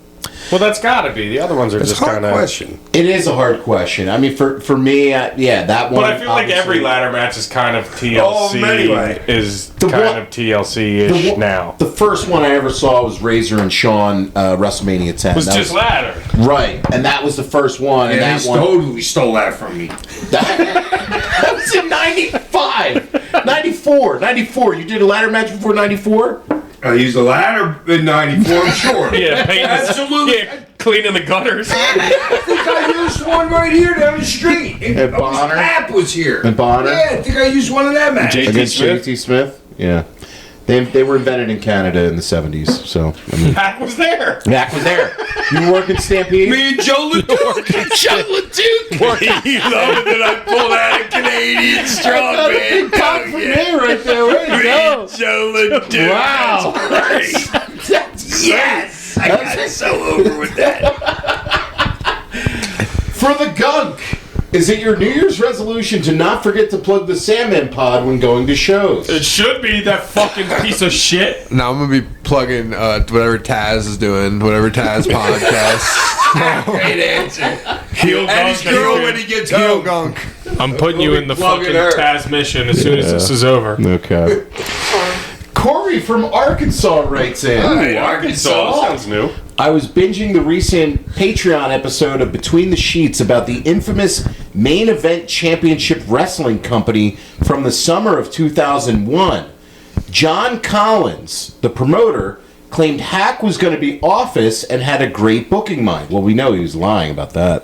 S4: well, that's got to be. The other ones are
S3: It's a
S4: just
S3: hard
S4: kind of.
S3: question.
S2: It is a hard question. I mean, for me, that one.
S4: But I feel like every
S2: obviously-
S4: ladder match is kind of TLC.
S3: Oh, anyway.
S4: Is
S2: The
S4: kind
S2: one-
S4: of TLC-ish now.
S2: The first one I ever saw was Razor and Shawn WrestleMania 10.
S4: It was
S2: That
S4: just ladder.
S2: right, and that was the first one. And
S3: Yeah,
S2: that
S3: he
S2: one
S3: totally stole that from me.
S2: that was in 95, 94, 94. You did a ladder match before 94?
S3: I used a ladder in 94, I'm sure.
S4: Yeah, painting
S3: Absolutely.
S4: Yeah, cleaning the gutters.
S3: I think I used one right here down the street.
S2: At Bonner?
S3: App was here.
S2: At Bonner?
S3: Yeah, I think I used one in that match.
S4: JT
S2: Against
S4: Smith?
S2: JT Smith? Yeah. They were invented in Canada in the 70s, so I mean,
S4: Pac was there.
S2: Mac was there. You working Stampede?
S3: Me and Joe LeDuc.
S2: Joe LeDuc.
S3: He loved it. I pulled out a Canadian strong
S2: Another
S3: man.
S2: big pop from me right there. Way to
S3: Me
S2: go.
S3: and Joe LeDuc.
S2: Wow.
S3: That's great. Yes. I got so over with that.
S2: For the gunk, is it your New Year's resolution to not forget to plug the Sandman pod when going to shows?
S4: It should be that fucking piece of shit.
S5: Now I'm gonna be plugging whatever Taz is doing, whatever Taz podcast.
S3: Great answer.
S4: Heel
S3: And his
S4: gunk.
S3: girl when he gets
S5: Heel
S3: home.
S5: gunk.
S4: I'm putting you in the
S3: Plugging
S4: fucking
S3: her.
S4: Taz mission as soon as this is over.
S2: Okay. Corey from Arkansas writes in.
S3: Hi,
S4: Arkansas sounds new.
S2: I was binging the recent Patreon episode of Between the Sheets about the infamous Main Event Championship Wrestling Company from the summer of 2001. John Collins, the promoter, claimed Hack was going to be Office and had a great booking mind. Well, we know he was lying about that.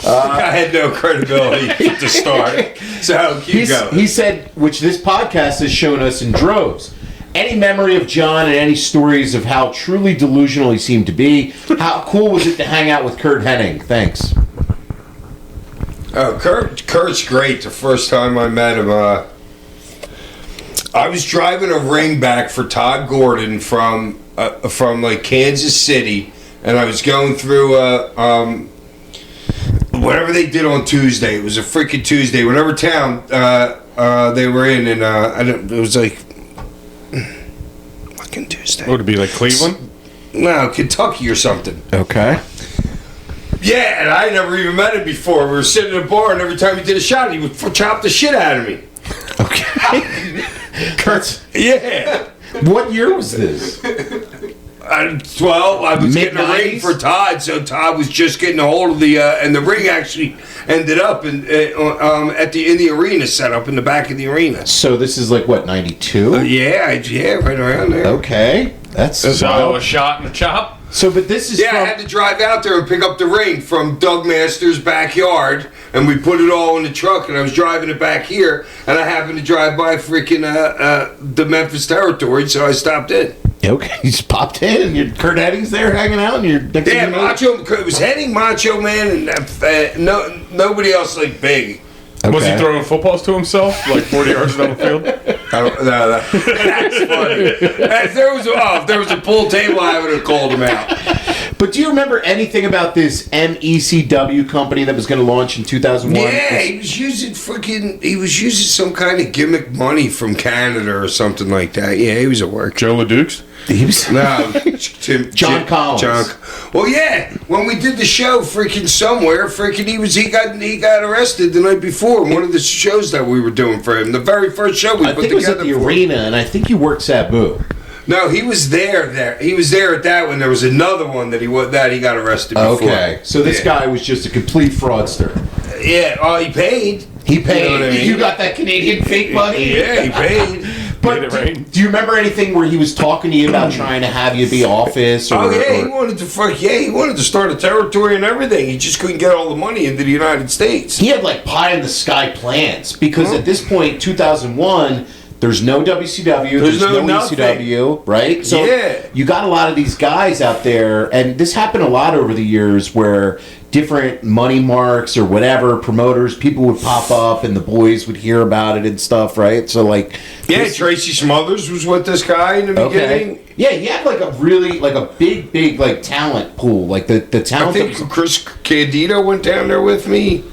S3: I had no credibility to start. So keep going.
S2: He said, which this podcast has shown us in droves. Any memory of John and any stories of how truly delusional he seemed to be? How cool was it to hang out with Kurt Hennig? Thanks.
S3: Oh, Kurt's great. The first time I met him, I was driving a ring back for Todd Gordon from like Kansas City, and I was going through whatever they did on Tuesday. It was a freaking Tuesday. Whatever town they were in, and it was like fucking Tuesday.
S4: Would it be like Cleveland?
S3: No, Kentucky or something.
S2: Okay.
S3: Yeah, and I never even met him before. We were sitting in a bar, and every time he did a shot, he would chop the shit out of me.
S2: Okay. Kurt's.
S3: Yeah.
S2: What year was this?
S3: Well, I was getting a ring
S2: Mid-90s?
S3: for Todd, so Todd was just getting a hold of the, and the ring actually ended up in the arena, set up in the back of the arena.
S2: So this is like what, 92?
S3: Yeah, right around there.
S2: Okay. That's
S4: So a shot and a chop?
S2: So, but this is
S3: Yeah, I
S2: from,
S3: had to drive out there and pick up the ring from Doug Master's backyard, and we put it all in the truck, and I was driving it back here, and I happened to drive by freaking the Memphis territory, so I stopped in.
S2: okay, you just popped in, and Kurt Edding's there hanging out, and you're next
S3: Yeah,
S2: to me.
S3: Macho, it was Henning, Macho Man, and nobody else like big.
S6: Was he
S2: Okay.
S6: throwing footballs to himself like 40 yards down the field?
S3: That's funny. If there was a pool table, I would have called him out.
S2: But do you remember anything about this MECW company that was going to launch in 2001?
S3: Yeah, he was using some kind of gimmick money from Canada or something like that. Yeah, he was at work.
S6: Joe LeDukes?
S2: He was,
S3: No,
S2: John Collins.
S3: Well, yeah, when we did the show, freaking somewhere, freaking he got arrested the night before in one of the shows that we were doing for him. The very first show we
S2: I
S3: put
S2: think it was
S3: together
S2: at the
S3: for him.
S2: arena, and I think you worked Sabu.
S3: No, he was there. He was there at that one. There was another one that he got arrested before.
S2: Okay, so this guy was just a complete fraudster.
S3: Yeah, he paid.
S2: He paid.
S3: You know what I mean?
S2: You got that Canadian fake money?
S3: Yeah, he paid.
S2: But
S6: Made it rain.
S2: do you remember anything where he was talking to you about trying to have you be office? Or,
S3: Oh yeah, he
S2: or-
S3: wanted to he wanted to start a territory and everything. He just couldn't get all the money into the United States.
S2: he had like pie in the sky plans because at this point, 2001. There's no WCW, there's no
S3: nothing.
S2: ECW, right? So
S3: Yeah.
S2: you got a lot of these guys out there, and this happened a lot over the years where different money marks or whatever, promoters, people would pop up and the boys would hear about it and stuff, right? So like...
S3: Yeah,
S2: this-
S3: Tracy Smothers was with this guy in the beginning.
S2: Okay. Yeah, he had like a really, like a big, like talent pool. Like the
S3: I
S2: talent
S3: think
S2: that was,
S3: Chris Candido went down there with me.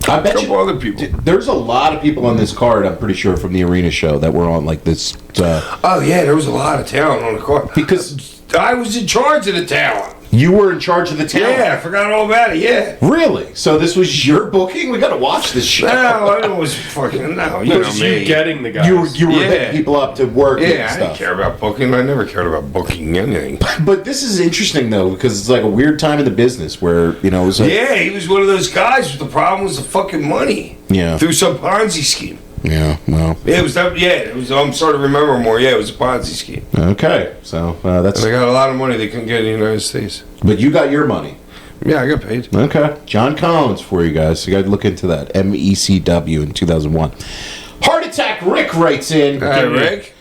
S2: I bet
S3: A couple
S2: you,
S3: other people.
S2: there's a lot of people on this card, I'm pretty sure, from the arena show that were on like this,
S3: Oh yeah, there was a lot of talent on the court.
S2: because
S3: I was in charge of the talent.
S2: you were in charge of the talent.
S3: Yeah, I forgot all about it. Yeah.
S2: Really? So this was your booking? We got to watch this show.
S3: No, it was fucking no. You
S6: It
S3: know
S6: was
S3: me.
S6: you getting the guys.
S2: You were
S3: Yeah.
S2: hitting people up to work and
S3: Yeah, I didn't
S2: stuff.
S3: care about booking. I never cared about booking anything.
S2: But this is interesting though because it's like a weird time in the business where it was like,
S3: Yeah, he was one of those guys. The problem was the fucking money.
S2: Yeah.
S3: Through some Ponzi scheme.
S2: yeah, well,
S3: Yeah, it was that. Yeah, it was. I'm starting to remember more. Yeah, it was a Ponzi scheme.
S2: okay. So that's.
S3: They got a lot of money they couldn't get in the United States.
S2: But you got your money.
S3: Yeah, I got paid.
S2: Okay. John Collins for you guys. So you got to look into that. MECW in 2001. Heart Attack Rick writes in.
S3: All right, Rick.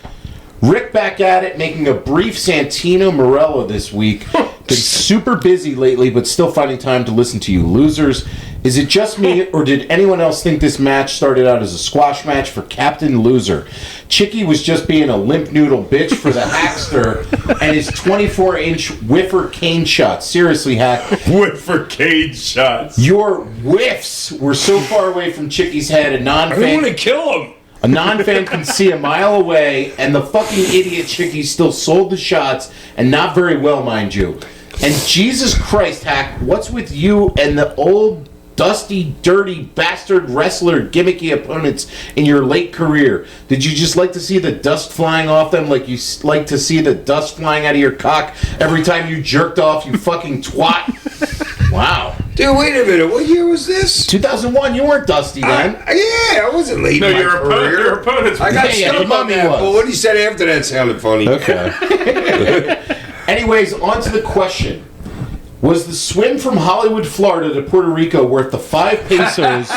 S2: Rick back at it, making a brief Santino Morello this week. Been super busy lately, but still finding time to listen to you losers. Is it just me, or did anyone else think this match started out as a squash match for Captain Loser? Chicky was just being a limp noodle bitch for the Hackster and his 24-inch whiffer cane shot. Seriously, Hack.
S6: Whiffer cage shots.
S2: Your whiffs were so far away from Chicky's head, a
S3: I didn't want to
S2: non-fan,
S3: kill him.
S2: a non-fan can see a mile away, and the fucking idiot Chicky still sold the shots, and not very well, mind you. And Jesus Christ, Hack, what's with you and the old, dusty, dirty, bastard wrestler gimmicky opponents in your late career? Did you just like to see the dust flying off them like you like to see the dust flying out of your cock every time you jerked off, you fucking twat? Wow.
S3: Dude, wait a minute. What year was this?
S2: 2001, you weren't dusty then.
S3: I wasn't late
S6: No,
S3: in my
S6: your
S3: career.
S6: opponents.
S3: I got
S2: Yeah,
S3: stuck
S2: your
S3: on
S2: mommy
S3: that,
S2: was.
S3: but what he said after that sounded funny.
S2: Okay. Anyways, on to the question. Was the swim from Hollywood, Florida to Puerto Rico worth the 5 pesos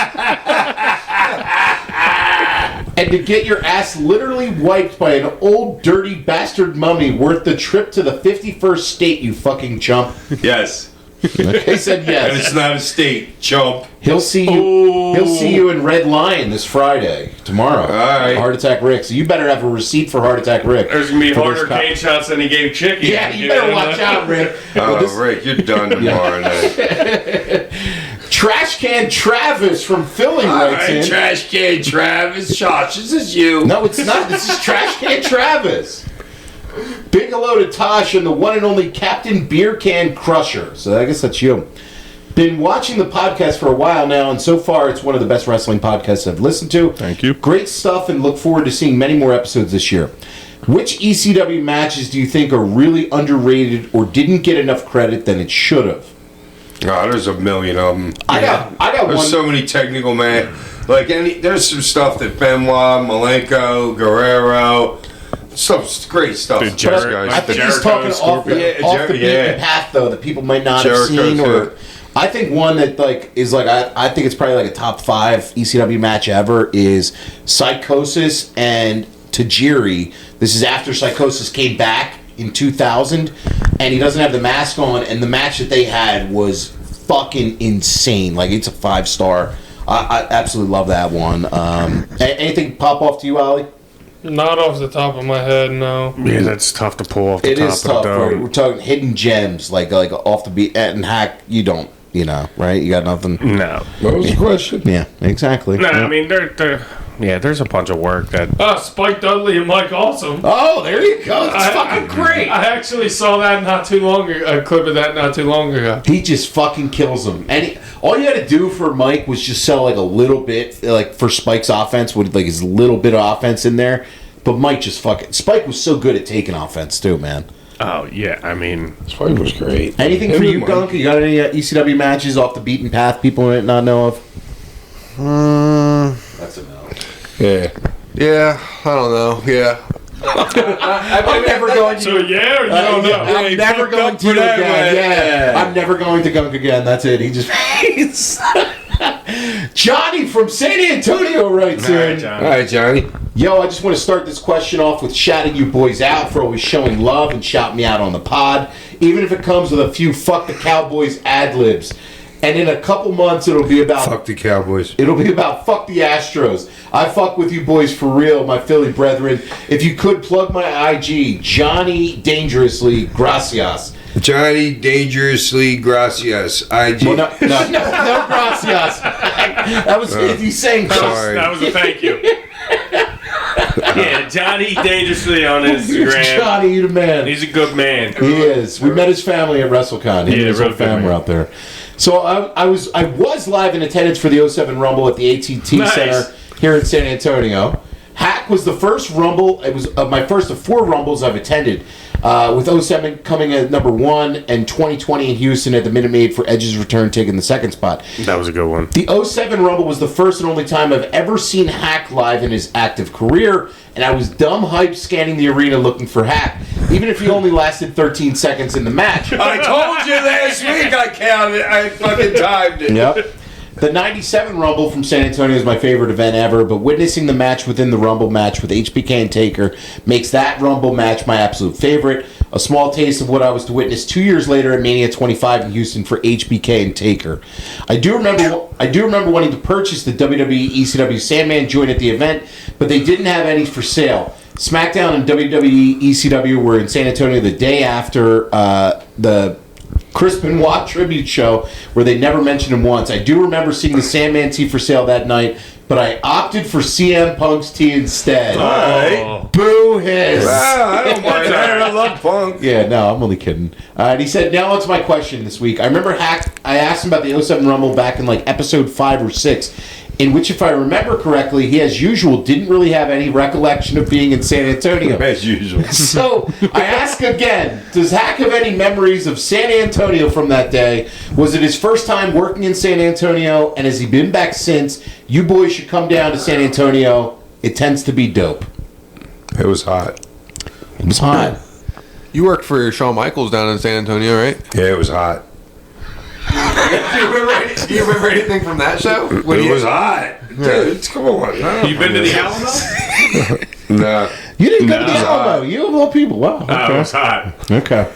S2: and to get your ass literally wiped by an old dirty bastard mummy worth the trip to the 51st state, you fucking chump?
S3: Yes.
S2: Okay, said
S3: And
S2: yes.
S3: it's not a state. Chump.
S2: He'll see you. He'll see you in Red Lion this Friday, tomorrow.
S3: All right.
S2: Heart Attack Rick. So you better have a receipt for Heart Attack Rick.
S6: There's going to be
S2: for this
S6: harder
S2: cop.
S6: cane shots than he gave Chicky.
S2: Yeah, you better watch out, Rick.
S3: Oh,
S2: Well, this-
S3: Rick, you're done tomorrow night.
S2: Trash Can Travis from Philly
S3: All
S2: writes
S3: right,
S2: in.
S3: Trash Can Travis. Shots, this is you.
S2: No, it's not. This is Trash Can Travis. Big hello to Tosh and the one and only Captain Beer Can Crusher. So I guess that's you. Been watching the podcast for a while now, and so far it's one of the best wrestling podcasts I've listened to.
S6: Thank you.
S2: Great stuff, and look forward to seeing many more episodes this year. Which ECW matches do you think are really underrated or didn't get enough credit than it should have?
S3: Oh, there's a million of them.
S2: I got
S3: There's
S2: one.
S3: so many technical man. There's some stuff that Benoit, Malenko, Guerrero, Stuff's great stuff.
S4: Dude, Jericho-
S3: Guys.
S2: I think he's
S4: Jericho
S2: talking
S4: and
S2: off the,
S3: Scorpio.
S2: off the
S3: Yeah.
S2: beaten path though that people might not have
S3: Jericho,
S2: seen. Or
S3: too.
S2: I think one that like is like I think it's probably like a top 5 ECW match ever is Psychosis and Tajiri. This is after Psychosis came back in 2000, and he doesn't have the mask on. And the match that they had was fucking insane. Like it's a 5-star. I absolutely love that one. Anything pop off to you, Ollie?
S6: Not off the top of my head, no.
S4: Yeah, that's tough to pull off the
S2: It
S4: top
S2: is
S4: of
S2: tough.
S4: the dome.
S2: We're talking hidden gems, like off the beat. And Hack, you don't, right? You got nothing.
S4: No.
S3: What was the question?
S2: Yeah, exactly.
S4: No,
S2: Yeah.
S4: I mean, there's a bunch of work that.
S6: Spike Dudley and Mike Awesome.
S2: Oh, there you go. That's fucking great.
S6: I actually saw that not too long ago. A clip of that not too long ago.
S2: He just fucking kills him. And all you had to do for Mike was just sell like a little bit, like for Spike's offense, with like his little bit of offense in there. But Mike just fucking. Spike was so good at taking offense too, man.
S4: Oh yeah, I mean,
S3: Spike was great.
S2: Anything
S3: Him
S2: for
S3: and
S2: you,
S3: Mike.
S2: Gunk? You got any ECW matches off the beaten path people might not know of? That's a no.
S3: Yeah.
S5: Yeah, I don't know. Yeah.
S2: I'm never going to.
S6: So yeah, or you don't know?
S2: I'm never going to again. Yeah. I'm never going to Gunk again. That's it. He just. Johnny from San Antonio writes in.
S3: All right, Johnny.
S2: Yo, I just want to start this question off with shouting you boys out for always showing love and shouting me out on the pod, even if it comes with a few fuck the Cowboys ad-libs. And in a couple months, it'll be about
S3: Fuck the Cowboys.
S2: fuck the Astros. I fuck with you boys for real, my Philly brethren. If you could plug my IG, Johnny Dangerously Gracias.
S3: Johnny Dangerously Gracias. IG.
S2: Well, no gracias. That was he's saying
S3: Sorry.
S4: that was a thank you. Yeah, Johnny Dangerously on Instagram.
S2: Johnny, you the man.
S4: He's a good man.
S2: He is. We met his family at WrestleCon. He and his
S4: real
S2: whole
S4: good
S2: family were
S4: man.
S2: out there. So I was live in attendance for the 07 Rumble at the AT&T
S4: Nice.
S2: Center here in San Antonio. Hack was the first Rumble. It was my first of 4 Rumbles I've attended. With 07 coming at number 1 and 2020 in Houston at the Minute Maid for Edge's return taking the 2nd spot.
S4: That was a good one.
S2: The 07 Rumble was the first and only time I've ever seen Hack live in his active career, and I was dumb hype scanning the arena looking for Hack, even if he only lasted 13 seconds in the match.
S3: I told you last week I counted. I fucking timed it.
S2: Yep. The 97 Rumble from San Antonio is my favorite event ever, but witnessing the match within the Rumble match with HBK and Taker makes that Rumble match my absolute favorite. A small taste of what I was to witness 2 years later at Mania 25 in Houston for HBK and Taker. I do remember wanting to purchase the WWE ECW Sandman joint at the event, but they didn't have any for sale. SmackDown and WWE ECW were in San Antonio the day after the Chris Benoit tribute show, where they never mentioned him once. I do remember seeing the Sandman tee for sale that night, but I opted for CM Punk's tee instead.
S3: Alright.
S2: Boo hiss.
S3: I don't mind that. I love Punk.
S2: Yeah, no, I'm only kidding. And he said, now it's my question this week. I remember I asked him about the 07 Rumble back in like episode 5 or 6, in which, if I remember correctly, he, as usual, didn't really have any recollection of being in San Antonio.
S3: As usual.
S2: So I ask again, does Hack have any memories of San Antonio from that day? Was it his first time working in San Antonio, and has he been back since? You boys should come down to San Antonio. It tends to be dope.
S3: It was hot.
S2: It was hot.
S5: You worked for Shawn Michaels down in San Antonio, right?
S3: Yeah, it was hot.
S5: Do you remember anything from that show?
S3: It was hot. Dude, come on. No.
S4: You been to the Alamo?
S3: No.
S2: You didn't go to the
S3: No.
S2: Alamo. You of all people. Wow.
S4: Oh, it
S2: Okay.
S4: was hot.
S2: Okay.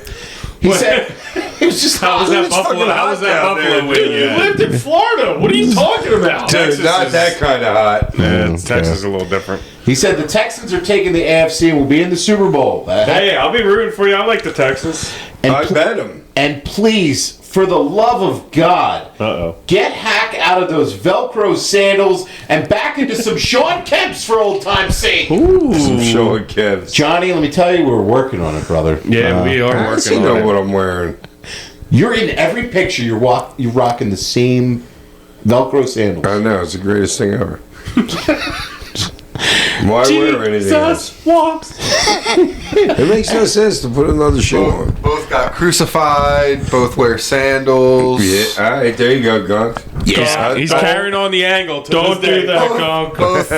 S2: He said it was just
S4: How was that Buffalo? How was that Buffalo win?
S6: You lived in Florida. What are you talking about?
S4: Texas
S3: Dude, not
S4: is-
S3: that kind of hot.
S4: Yeah, Texas is a little different.
S2: He said the Texans are taking the AFC and will be in the Super Bowl.
S4: Hey, I'll be rooting for you. I like the Texans.
S2: And,
S3: I bet him.
S2: and please, for the love of God,
S4: Uh-oh.
S2: get Hack out of those Velcro sandals and back into some Sean Kemp's for old time's sake.
S3: Some show and Kevs.
S2: Johnny, let me tell you, we're working on it, brother.
S4: Yeah, we are
S3: I
S4: working
S3: see
S4: on
S3: know
S4: it.
S3: what I'm wearing.
S2: You're in every picture. You're rocking the same Velcro sandals.
S3: I know, it's the greatest thing ever. Why wear anything else?
S4: Jesus walks.
S3: It makes no sense to put another shoe on.
S5: Both got crucified. Both wear sandals.
S3: Yeah, alright, there you go, Gunk.
S2: Yeah.
S4: He's carrying on the angle.
S6: Don't do that, Gunk.
S5: Both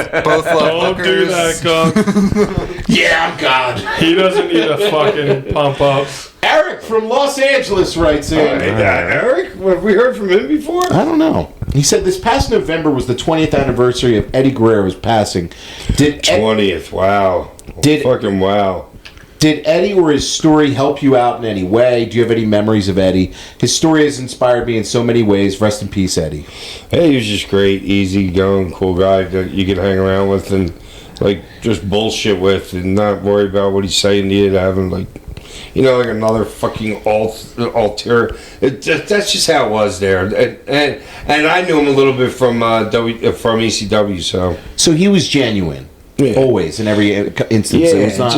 S5: love
S6: Don't do that, Gunk.
S2: Yeah, I'm God.
S6: He doesn't need a fucking pump up.
S2: Eric from Los Angeles writes in.
S3: Eric, have we heard from him before?
S2: I don't know. He said this past November was the 20th anniversary of Eddie Guerrero's passing. Did
S3: 20th. Wow. Fucking wow.
S2: Did Eddie or his story help you out in any way? Do you have any memories of Eddie? His story has inspired me in so many ways. Rest in peace, Eddie.
S3: Hey, he was just great, easy going, cool guy that you could hang around with and like just bullshit with and not worry about what he's saying to you to have him like, you know, like another fucking alter. That's just how it was there. And I knew him a little bit from from ECW. So
S2: he was genuine, always in every instance.
S3: Yeah,
S2: it was not,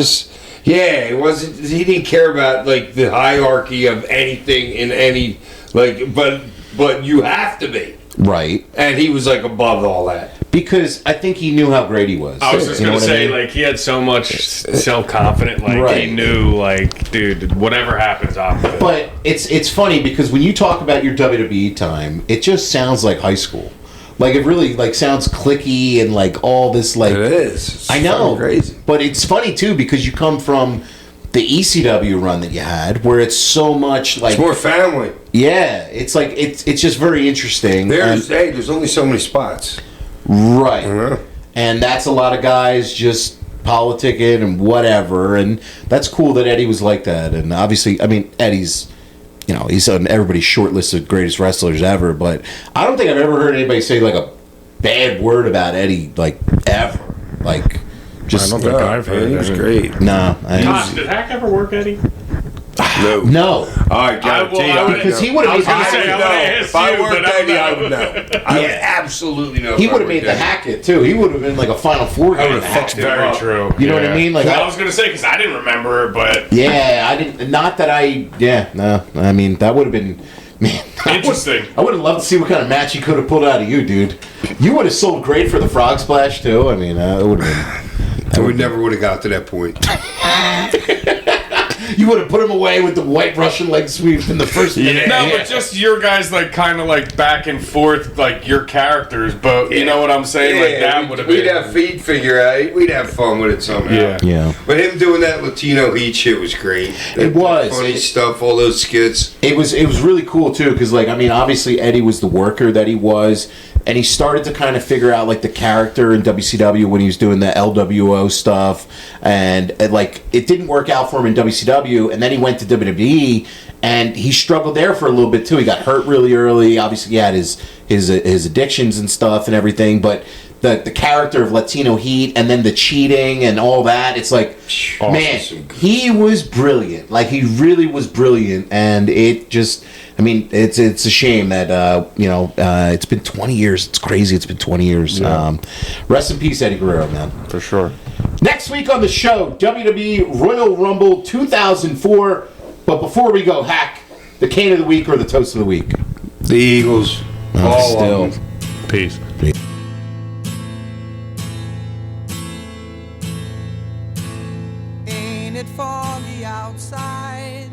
S3: it wasn't. He didn't care about like the hierarchy of anything in any like. But you have to be
S2: right.
S3: And he was like above all that.
S2: Because I think he knew how great he was.
S4: I was just going to say, like, he had so much self-confidence. Like, he knew, like, dude, whatever happens, I'm good.
S2: But it's funny because when you talk about your WWE time, it just sounds like high school. Like, it really, like, sounds cliquey and, like, all this, like...
S3: It is. It's
S2: I know.
S3: crazy.
S2: But it's funny, too, because you come from the ECW run that you had, where it's so much, like...
S3: It's more family.
S2: Yeah. It's, like, it's just very interesting.
S3: There's only so many spots.
S2: Right.
S3: Uh-huh.
S2: And that's a lot of guys just politicking and whatever. And that's cool that Eddie was like that. And obviously, I mean, Eddie's, you know, he's on everybody's short list of greatest wrestlers ever. But I don't think I've ever heard anybody say, like, a bad word about Eddie, like, ever. Like, just...
S6: I don't think I've heard
S3: He was
S6: it.
S3: great.
S2: No.
S4: Gosh, did Hack ever work, Eddie?
S2: No.
S3: I guarantee you.
S2: Because he would have made
S3: If I worked Eddie, I would know. I would absolutely know.
S2: He would have made the Hackett, too. He would have been like a Final Four guy.
S4: That's very true.
S2: You know what I mean? Like,
S4: I was going to say, because I didn't remember it, but...
S2: Yeah, I didn't... Not that I... Yeah, no. I mean, that would have been... Man,
S4: Interesting.
S2: I would have loved to see what kind of match he could have pulled out of you, dude. You would have sold great for the Frog Splash, too. I mean, it would have been...
S3: We never would have got to that point.
S2: You would have put him away with the white Russian leg sweep in the first minute.
S4: No, but just your guys, like, kind of, like, back and forth, like, your characters, but you know what I'm saying? Like, that would have been...
S3: We'd have feed figure out. We'd have fun with it somehow.
S2: Yeah.
S3: But him doing that Latino Heat shit was great.
S2: It was.
S3: Funny stuff, all those skits.
S2: It was really cool, too, because, like, I mean, obviously Eddie was the worker that he was, and he started to kind of figure out, like, the character in WCW when he was doing the LWO stuff, and like, it didn't work out for him in WCW, and then he went to WWE, and he struggled there for a little bit, too. He got hurt really early. Obviously, he had his addictions and stuff and everything, but the character of Latino Heat and then the cheating and all that, it's like,
S3: Awesome.
S2: man, he was brilliant. Like, he really was brilliant, and it just... I mean, it's a shame that, it's been 20 years. It's crazy. It's been 20 years.
S4: Yeah.
S2: Rest in peace, Eddie Guerrero, man.
S4: For sure.
S2: Next week on the show, WWE Royal Rumble 2004. But before we go, Hack, the Cane of the Week or the Toast of the Week?
S3: The Eagles. All
S2: Still.
S3: of them.
S4: Peace.
S1: Ain't it foggy outside?